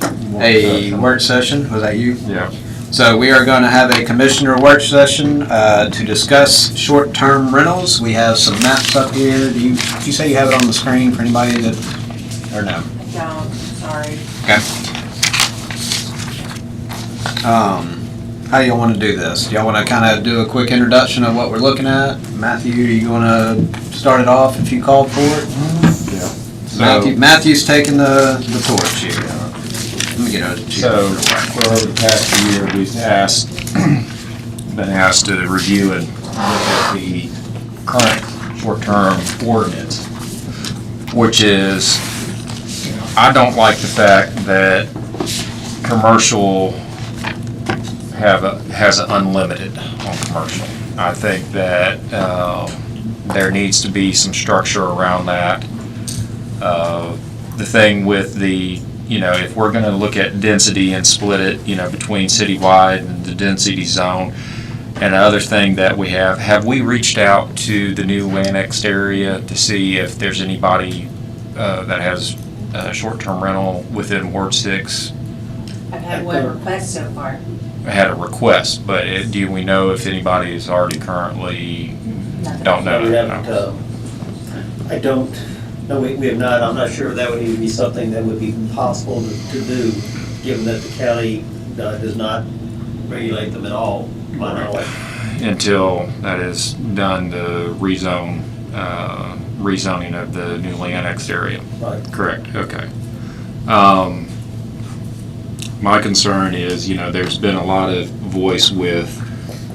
work session. Was that you? Yeah. So we are going to have a commissioner work session to discuss short-term rentals. We have some maps up here. Did you say you have it on the screen for anybody that, or no? No, sorry. Okay. How do y'all want to do this? Do y'all want to kind of do a quick introduction of what we're looking at? Matthew, you want to start it off if you called for it? Yeah. Matthew's taking the torch here. Let me get a So, for over the past year, we've been asked to review and look at the current short-term ordinance, which is, I don't like the fact that commercial has an unlimited on commercial. I think that there needs to be some structure around that. The thing with the, if we're going to look at density and split it, between citywide and the density zone, and the other thing that we have we reached out to the new annexed area to see if there's anybody that has short-term rental within Ward 6? I've had one request so far. Had a request, but do we know if anybody is already currently, don't know? We haven't, I don't, no, we have not. I'm not sure if that would even be something that would be possible to do, given that the county does not regulate them at all, to my knowledge. Until that is done, the rezoning of the newly annexed area. Right. Correct, okay. My concern is, there's been a lot of voice with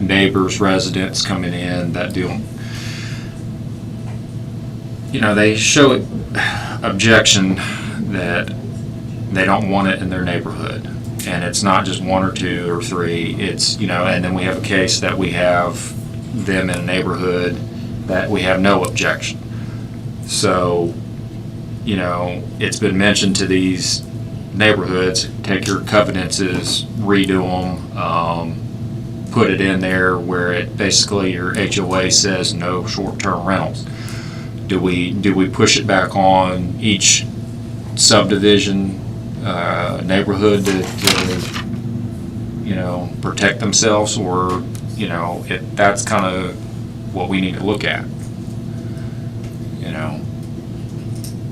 neighbors, residents coming in that don't, they show objection that they don't want it in their neighborhood. And it's not just one or two or three, it's, and then we have a case that we have them in a neighborhood that we have no objection. So, it's been mentioned to these neighborhoods, take your covenances, redo them, put it in there where it basically your HOA says no short-term rentals. Do we push it back on each subdivision neighborhood to protect themselves, or that's kind of what we need to look at,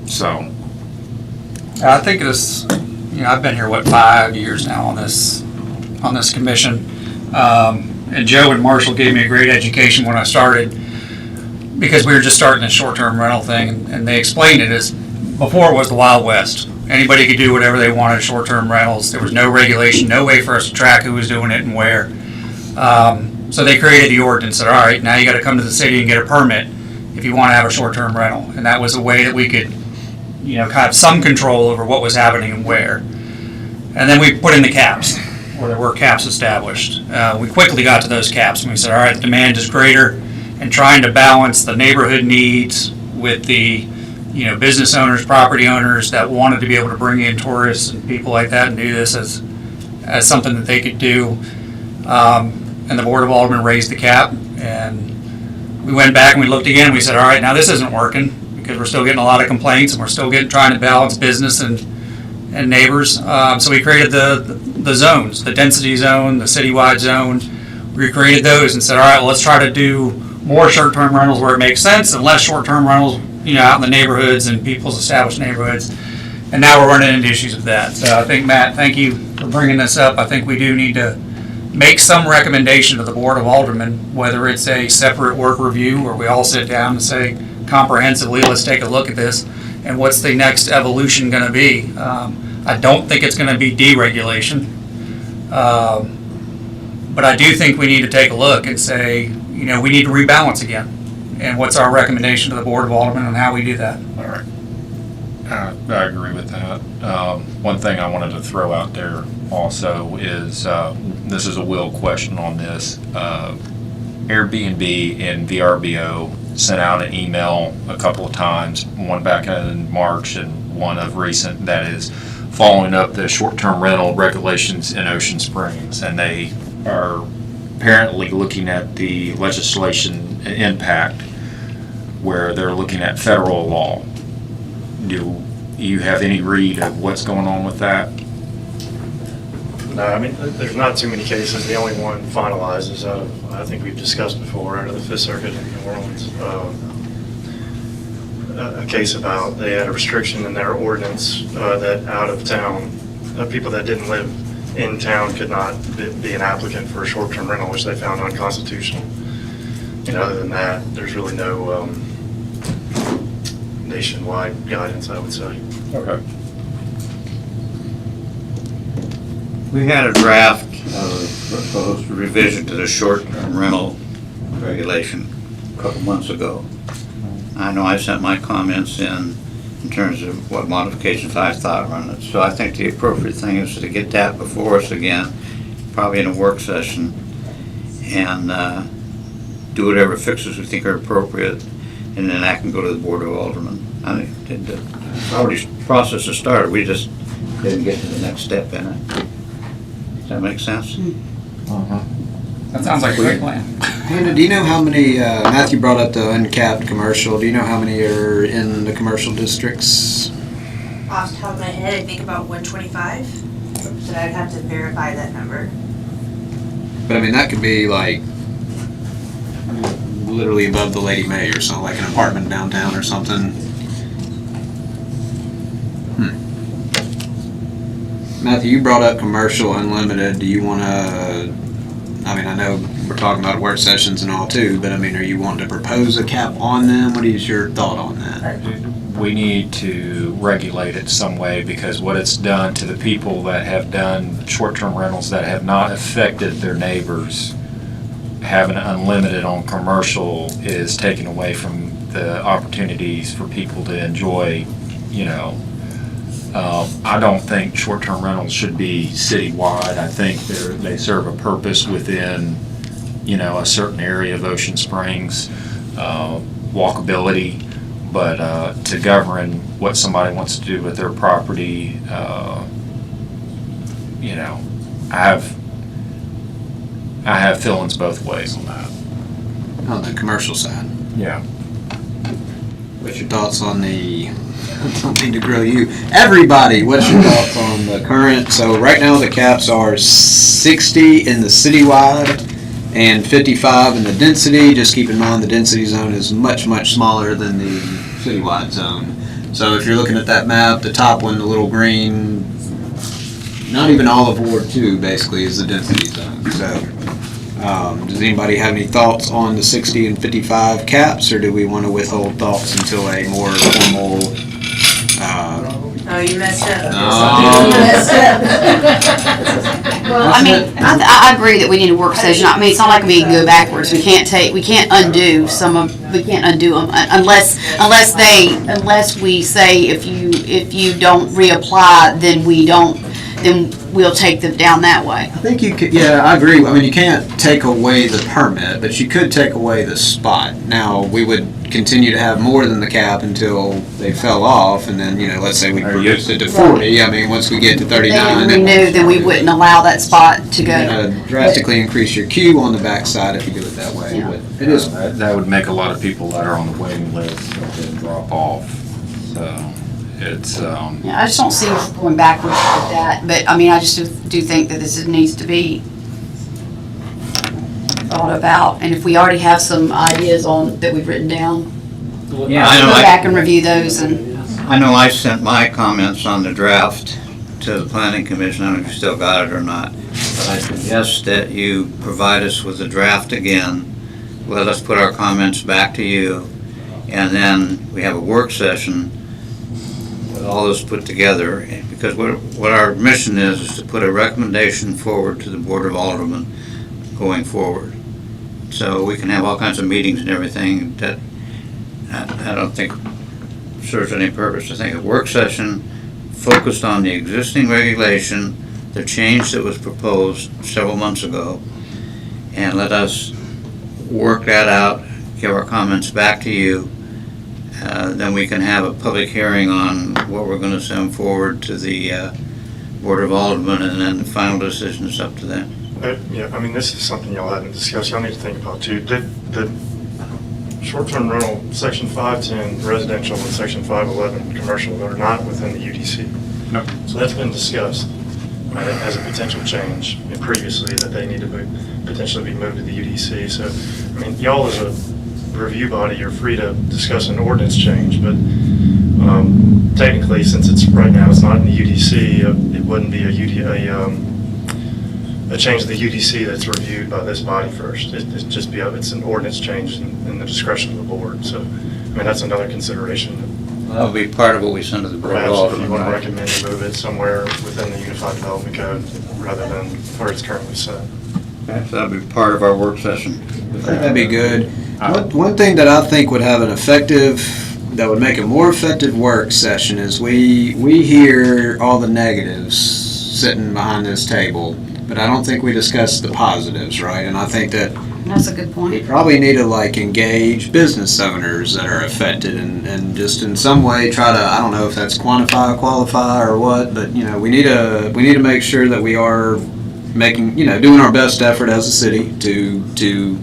so. I think this, I've been here, 5 years now on this commission. And Joe and Marshall gave me a great education when I started, because we were just starting this short-term rental thing, and they explained it as, before it was the Wild West. Anybody could do whatever they wanted, short-term rentals. There was no regulation, no way for us to track who was doing it and where. So they created the ordinance, said, all right, now you gotta come to the city and get a permit if you wanna have a short-term rental. And that was a way that we could, kind of some control over what was happening and where. And then we put in the caps, where there were caps established. We quickly got to those caps, and we said, all right, the demand is greater, and trying to balance the neighborhood needs with the, business owners, property owners that wanted to be able to bring in tourists and people like that and do this as something that they could do. And the Board of Aldermen raised the cap, and we went back and we looked again, and we said, all right, now this isn't working, because we're still getting a lot of complaints, and we're still trying to balance business and neighbors. So we created the zones, the density zone, the citywide zone. We created those and said, all right, well, let's try to do more short-term rentals where it makes sense, and less short-term rentals, out in the neighborhoods and people's established neighborhoods. And now we're running into issues with that. So I think, Matt, thank you for bringing this up. I think we do need to make some recommendation to the Board of Aldermen, whether it's a separate work review or we all sit down and say comprehensively, let's take a look at this, and what's the next evolution going to be. I don't think it's going to be deregulation, but I do think we need to take a look and say, we need to rebalance again. And what's our recommendation to the Board of Aldermen on how we do that? All right. I agree with that. One thing I wanted to throw out there also is, this is a Will question on this. Airbnb and VRBO sent out an email a couple of times, one back in March and one of recent, that is following up the short-term rental regulations in Ocean Springs. And they are apparently looking at the legislation impact where they're looking at federal law. Do you have any read of what's going on with that? No, I mean, there's not too many cases. The only one finalized is, I think we've discussed before, out of the Fifth Circuit in New Orleans. A case about they had a restriction in their ordinance that out of town, people that didn't live in town could not be an applicant for a short-term rental, which they found unconstitutional. And other than that, there's really no nationwide guidance, I would say. Okay. We had a draft of proposed revision to the short-term rental regulation a couple months ago. I know I sent my comments in terms of what modifications I thought on it. So I think the appropriate thing is to get that before us again, probably in a work session, and do whatever fixes we think are appropriate, and then that can go to the Board of Aldermen. I think the process has started, we just didn't get to the next step in it. Does that make sense? That sounds like a great plan. Hannah, do you know how many, Matthew brought up the uncapped commercial, do you know how many are in the commercial districts? Off the top of my head, I think about 125, but I'd have to verify that number. But I mean, that could be like literally above the Lady May or something, like an apartment downtown or something. Matthew, you brought up commercial unlimited. Do you want to, I mean, I know we're talking about work sessions and all too, but I mean, are you wanting to propose a cap on them? What is your thought on that? We need to regulate it some way, because what it's done to the people that have done short-term rentals that have not affected their neighbors, having unlimited on commercial is taken away from the opportunities for people to enjoy, you know. I don't think short-term rentals should be citywide. I think they serve a purpose within, you know, a certain area of Ocean Springs, walkability, but to govern what somebody wants to do with their property, you know, I have feelings both ways on that. On the commercial side? Yeah. What's your thoughts on the, I don't mean to grill you, everybody, what's your thoughts on the current, so right now the caps are 60 in the citywide and 55 in the density. Just keep in mind the density zone is much, much smaller than the citywide zone. So if you're looking at that map, the top one, the little green, not even all of Ward 2 basically is the density zone. So does anybody have any thoughts on the 60 and 55 caps, or do we want to withhold thoughts until a more formal? Oh, you messed up. No. You messed up. Well, I mean, I agree that we need a work session. I mean, it's not like we can go backwards. We can't undo we can't undo them unless we say if you don't reapply, then we'll take them down that way. I think you could, yeah, I agree. I mean, you can't take away the permit, but you could take away the spot. Now, we would continue to have more than the cap until they fell off, and then, you know, let's say we reduced it to 40. I mean, once we get to 39. They renew, then we wouldn't allow that spot to go. Drastically increase your queue on the backside if you do it that way. Yeah. But it is. That would make a lot of people that are on the waiting list then drop off. So it's Yeah, I just don't see us going backwards with that, but I mean, I just do think that this needs to be thought about, and if we already have some ideas that we've written down, Yeah, go back and review those. And I know I sent my comments on the draft to the planning commission. I don't know if you still got it or not. But I suggest that you provide us with the draft again. Let us put our comments back to you. And then we have a work session with all this put together. Because what our mission is to put a recommendation forward to the Board of Aldermen going forward. So we can have all kinds of meetings and everything that I don't think serves any purpose. I think a work session focused on the existing regulation, the change that was proposed several months ago, and let us work that out, give our comments back to you. Then we can have a public hearing on what we're going to send forward to the Board of Aldermen, and then the final decision is up to them. Yeah, I mean, this is something y'all haven't discussed, y'all need to think about too. The short-term rental, section 510 residential and section 511 commercial are not within the UDC. No. So that's been discussed as a potential change previously, that they need to potentially be moved to the UDC. So, I mean, y'all as a review body, you're free to discuss an ordinance change, but technically, since it's right now, it's not in the UDC, it wouldn't be a change to the UDC that's reviewed by this body first. It's just it's an ordinance change in the discretion of the board. So, I mean, that's another consideration. That would be part of what we send to the board. Perhaps if you want to recommend to move it somewhere within the Unified Development Code rather than where it's currently set. So that'd be part of our work session. That'd be good. One thing that I think would have that would make a more effective work session is we hear all the negatives sitting behind this table, but I don't think we discuss the positives, right? And I think that That's a good point. we probably need to engage business owners that are affected and just in some way try to, I don't know if that's quantify, qualify or what, but we need to make sure that we are making, doing our best effort as a city to do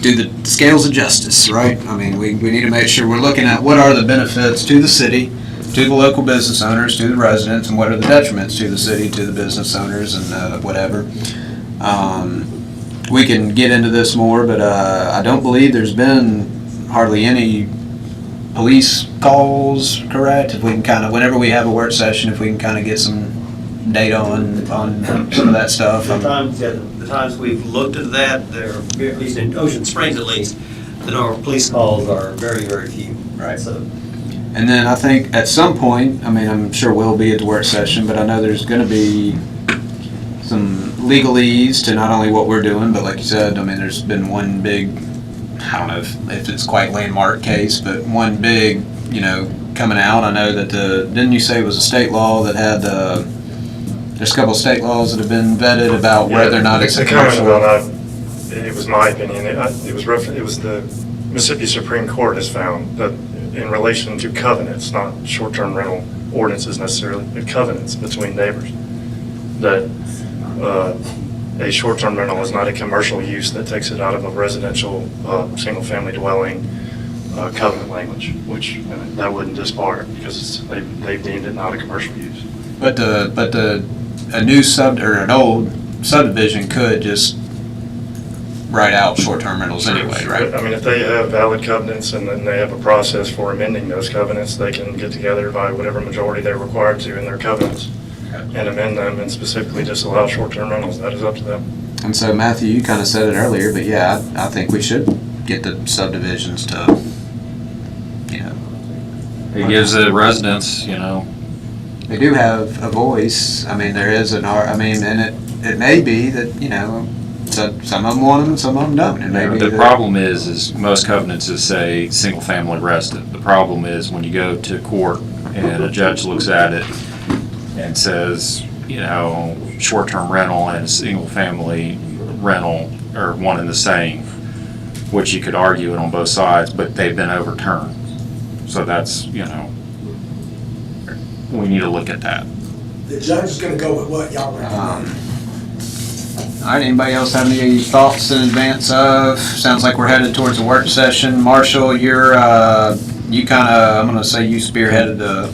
the scales of justice, right? I mean, we need to make sure we're looking at what are the benefits to the city, to the local business owners, to the residents, and what are the detriments to the city, to the business owners, and whatever. We can get into this more, but I don't believe there's been hardly any police calls, correct? If we can whenever we have a work session, if we can kind of get some data on some of that stuff. The times we've looked at that, there, at least in Ocean Springs at least, that our police calls are very, very few. Right. So, and then I think at some point, I mean, I'm sure we'll be at the work session, but I know there's going to be some legalese to not only what we're doing, but like you said, I mean, there's been one big, I don't know if it's quite landmark case, but one big, coming out. I know that didn't you say it was a state law that had there's a couple of state laws that have been vetted about whether or not it's a commercial. It was my opinion. It was the Mississippi Supreme Court has found that in relation to covenants, not short-term rental ordinances necessarily, but covenants between neighbors, that a short-term rental is not a commercial use that takes it out of a residential single-family dwelling covenant language, which that wouldn't disbar it because they've deemed it not a commercial use. But a new an old subdivision could just write out short-term rentals anyway, right? I mean, if they have valid covenants and then they have a process for amending those covenants, they can get together by whatever majority they're required to in their covenants and amend them and specifically disallow short-term rentals. That is up to them. And so, Matthew, you kind of said it earlier, but yeah, I think we should get the subdivisions to, It gives the residents, They do have a voice. I mean, there is and it may be that, so some of them want them and some of them don't. It may be the that- problem is most covenants say single-family resident. The problem is when you go to court and a judge looks at it and says, short-term rental and single-family rental are one and the same, which you could argue it on both sides, but they've been overturned. So that's, we need to look at that. The judge is gonna go with what y'all recommend. All right, anybody else have any thoughts in advance of? Sounds like we're headed towards a work session. Marshall, I'm gonna say you spearheaded the.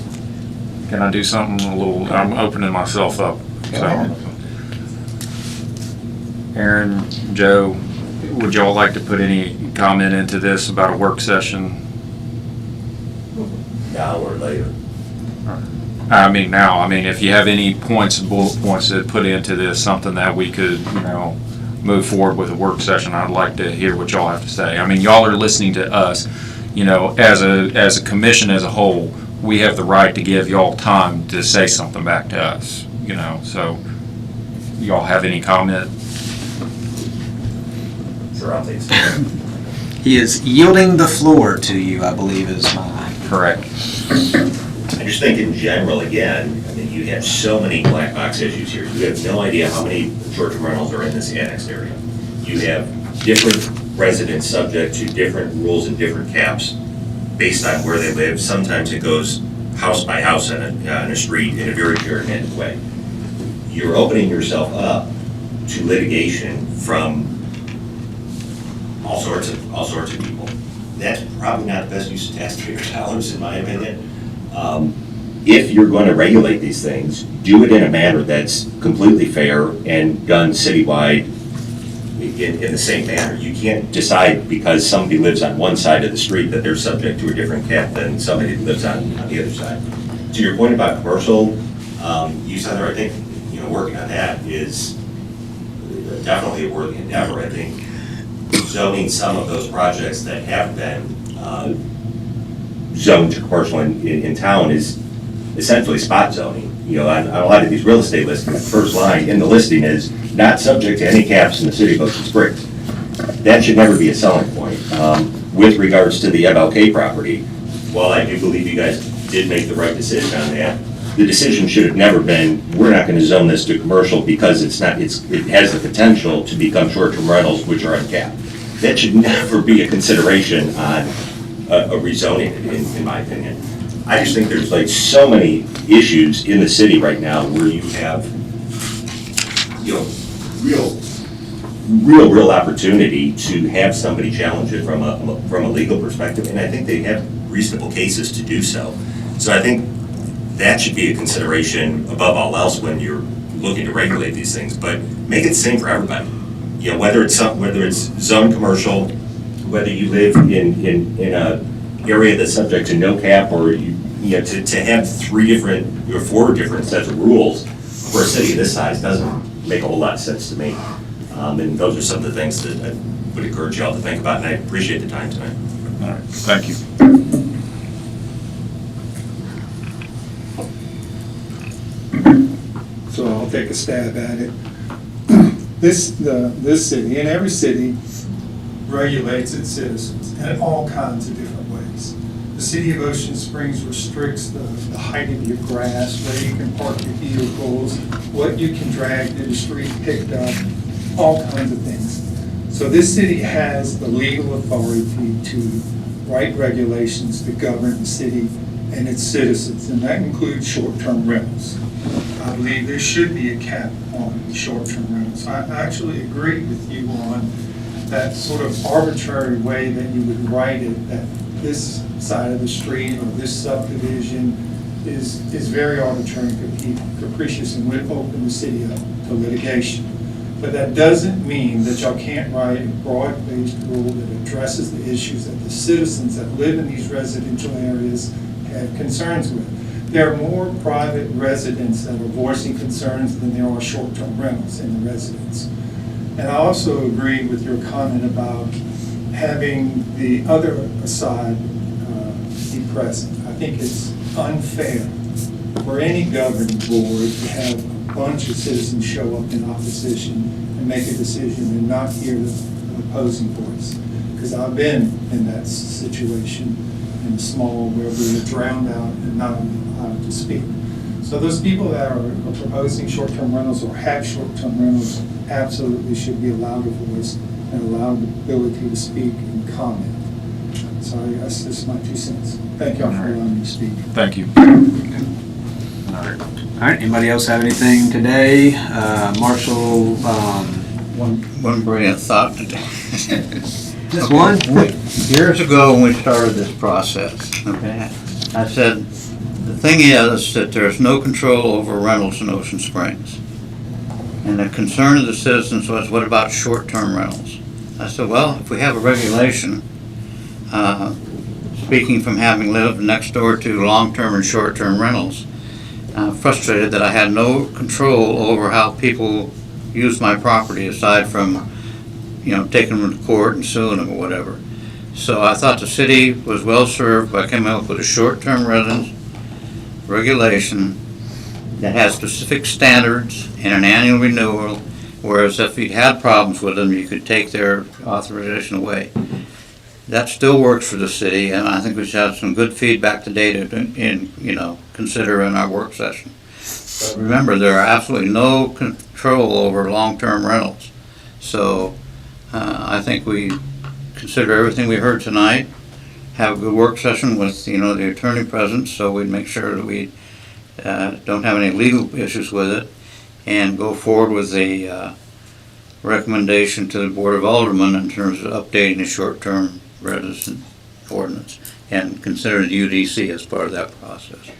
Can I do something I'm opening myself up. So, Aaron, Joe, would y'all like to put any comment into this about a work session? Now or later. Now, if you have any bullet points to put into this, something that we could, move forward with a work session, I'd like to hear what y'all have to say. Y'all are listening to us, as a commission as a whole, we have the right to give y'all time to say something back to us, so y'all have any comment? Sure, I'll take some. He is yielding the floor to you, I believe is my. Correct. I just think in general, again, you have so many black box issues here. You have no idea how many short-term rentals are in this annexed area. You have different residents subject to different rules and different caps based on where they live. Sometimes it goes house by house on a street in a very pyramidal way. You're opening yourself up to litigation from all sorts of people. That's probably not the best use of taxpayer dollars, in my opinion. If you're going to regulate these things, do it in a manner that's completely fair and done citywide in the same manner. You can't decide because somebody lives on one side of the street that they're subject to a different cap than somebody that lives on the other side. To your point about commercial, you said there, I think, working on that is definitely a worthy endeavor. I think zoning some of those projects that have been zoned to commercial in town is essentially spot zoning. On a lot of these real estate listings, the first line in the listing is not subject to any caps in the city of Ocean Springs. That should never be a selling point. With regards to the MLK property, while I do believe you guys did make the right decision on that, the decision should have never been, we're not going to zone this to commercial because it has the potential to become short-term rentals, which are uncapped. That should never be a consideration on a rezoning, in my opinion. I just think there's like so many issues in the city right now where you have, real opportunity to have somebody challenge it from a legal perspective, and I think they have reasonable cases to do so. So I think that should be a consideration above all else when you're looking to regulate these things, but make it the same for everybody. Whether it's zone commercial, whether you live in a area that's subject to no cap, or to have 3 different or 4 different sets of rules for a city of this size doesn't make a whole lot of sense to me. And those are some of the things that I would encourage y'all to think about, and I appreciate the time tonight. All right, thank you. So I'll take a stab at it. This city, and every city, regulates its citizens in all kinds of different ways. The city of Ocean Springs restricts the height of your grass, where you can park your vehicles, what you can drag to the street picked up, all kinds of things. So this city has the legal authority to write regulations to govern the city and its citizens, and that includes short-term rentals. I believe there should be a cap on short-term rentals. I actually agree with you on that sort of arbitrary way that you would write it, that this side of the street or this subdivision is very arbitrary and capricious and would open the city up to litigation. But that doesn't mean that y'all can't write a broad-based rule that addresses the issues that the citizens that live in these residential areas have concerns with. There are more private residents that are voicing concerns than there are short-term rentals in the residents. And I also agree with your comment about having the other side be present. I think it's unfair for any governing board to have a bunch of citizens show up in opposition and make a decision and not hear the opposing voice. Because I've been in that situation in the small where we were drowned out and not allowed to speak. So those people that are proposing short-term rentals or have short-term rentals absolutely should be allowed a voice and allowed the ability to speak and comment. So that's just my 2 cents. Thank y'all for allowing me to speak. Thank you. All right, anybody else have anything today? Marshall, One brilliant thought today. Just one? Years ago, when we started this process, okay, I said, the thing is that there's no control over rentals in Ocean Springs. And the concern of the citizens was, what about short-term rentals? I said, well, if we have a regulation, speaking from having lived next door to long-term and short-term rentals, I'm frustrated that I had no control over how people use my property aside from, taking them to court and suing them or whatever. So I thought the city was well served by coming up with a short-term residence regulation that has specific standards and an annual renewal, whereas if you had problems with them, you could take their authorization away. That still works for the city, and I think we should have some good feedback today to consider in our work session. But remember, there are absolutely no control over long-term rentals. So I think we consider everything we heard tonight, have a good work session with, the attorney present, so we'd make sure that we don't have any legal issues with it, and go forward with a recommendation to the Board of Aldermen in terms of updating the short-term resident ordinance and consider the UDC as part of that process.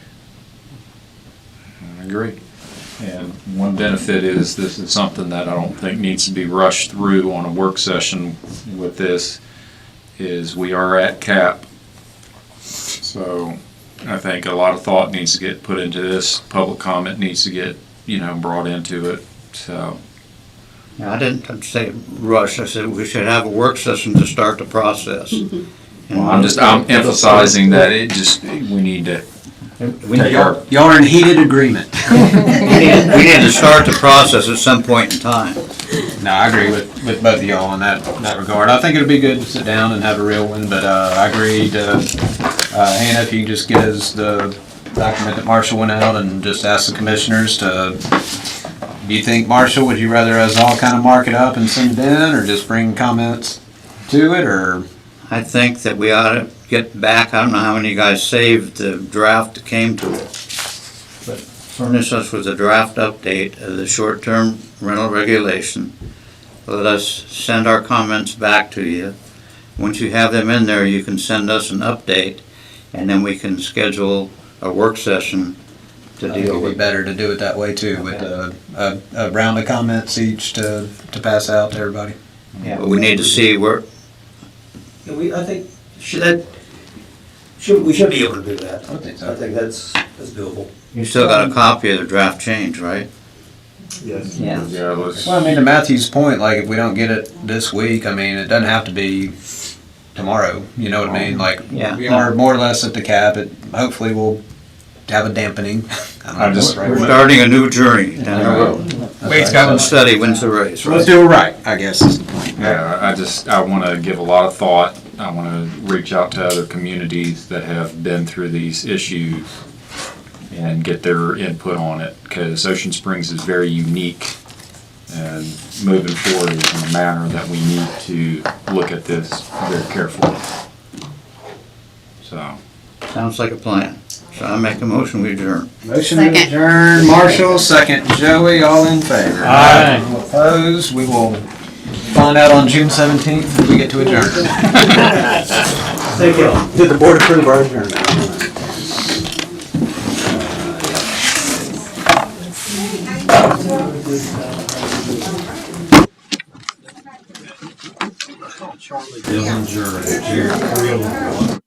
I agree. And one benefit is this is something that I don't think needs to be rushed through on a work session with this, is we are at cap. So I think a lot of thought needs to get put into this. Public comment needs to get, brought into it, so. I didn't say rush, I said we should have a work session to start the process. Well, I'm emphasizing that we need to take our. Y'all are in heated agreement. We need to start the process at some point in time. No, I agree with both of y'all in that regard. I think it'd be good to sit down and have a real one, but I agree to, Hannah, if you can just get us the document that Marshall went out and just ask the commissioners to, do you think, Marshall, would you rather us all kind of mark it up and send it in, or just bring comments to it, or? I think that we ought to get back, I don't know how many of you guys saved the draft that came to it, but furnish us with a draft update of the short-term rental regulation. Let us send our comments back to you. Once you have them in there, you can send us an update, and then we can schedule a work session to I think deal it'd be with. better to do it that way too, with a round of comments each to pass out to everybody. Yeah, but we need to see where, I think we should be able to do that. I think so. I think that's doable. you still got a copy of the draft change, right? Yes. Yeah. Yeah, let's. Well, I mean, to Matthew's point, like, if we don't get it this week, I mean, it doesn't have to be tomorrow, you know what I mean? Like, Yeah. we are more or less at the cap, it hopefully will have a dampening. I just- We're starting a new journey down the road. Wade's got One study wins the race, Let's right? do it right, I guess is the point. Yeah, I want to give a lot of thought. I want to reach out to other communities that have been through these issues and get their input on it, because Ocean Springs is very unique, and moving forward is in a manner that we need to look at this very carefully. So. Sounds like a plan. So I make a motion, we adjourn. Motion to Second. adjourn, Marshall, second Joey, all in favor? Aye. All opposed, we will find out on June 17th if we get to adjourn. Thank you. Did the board approve our adjournment? Dillinger,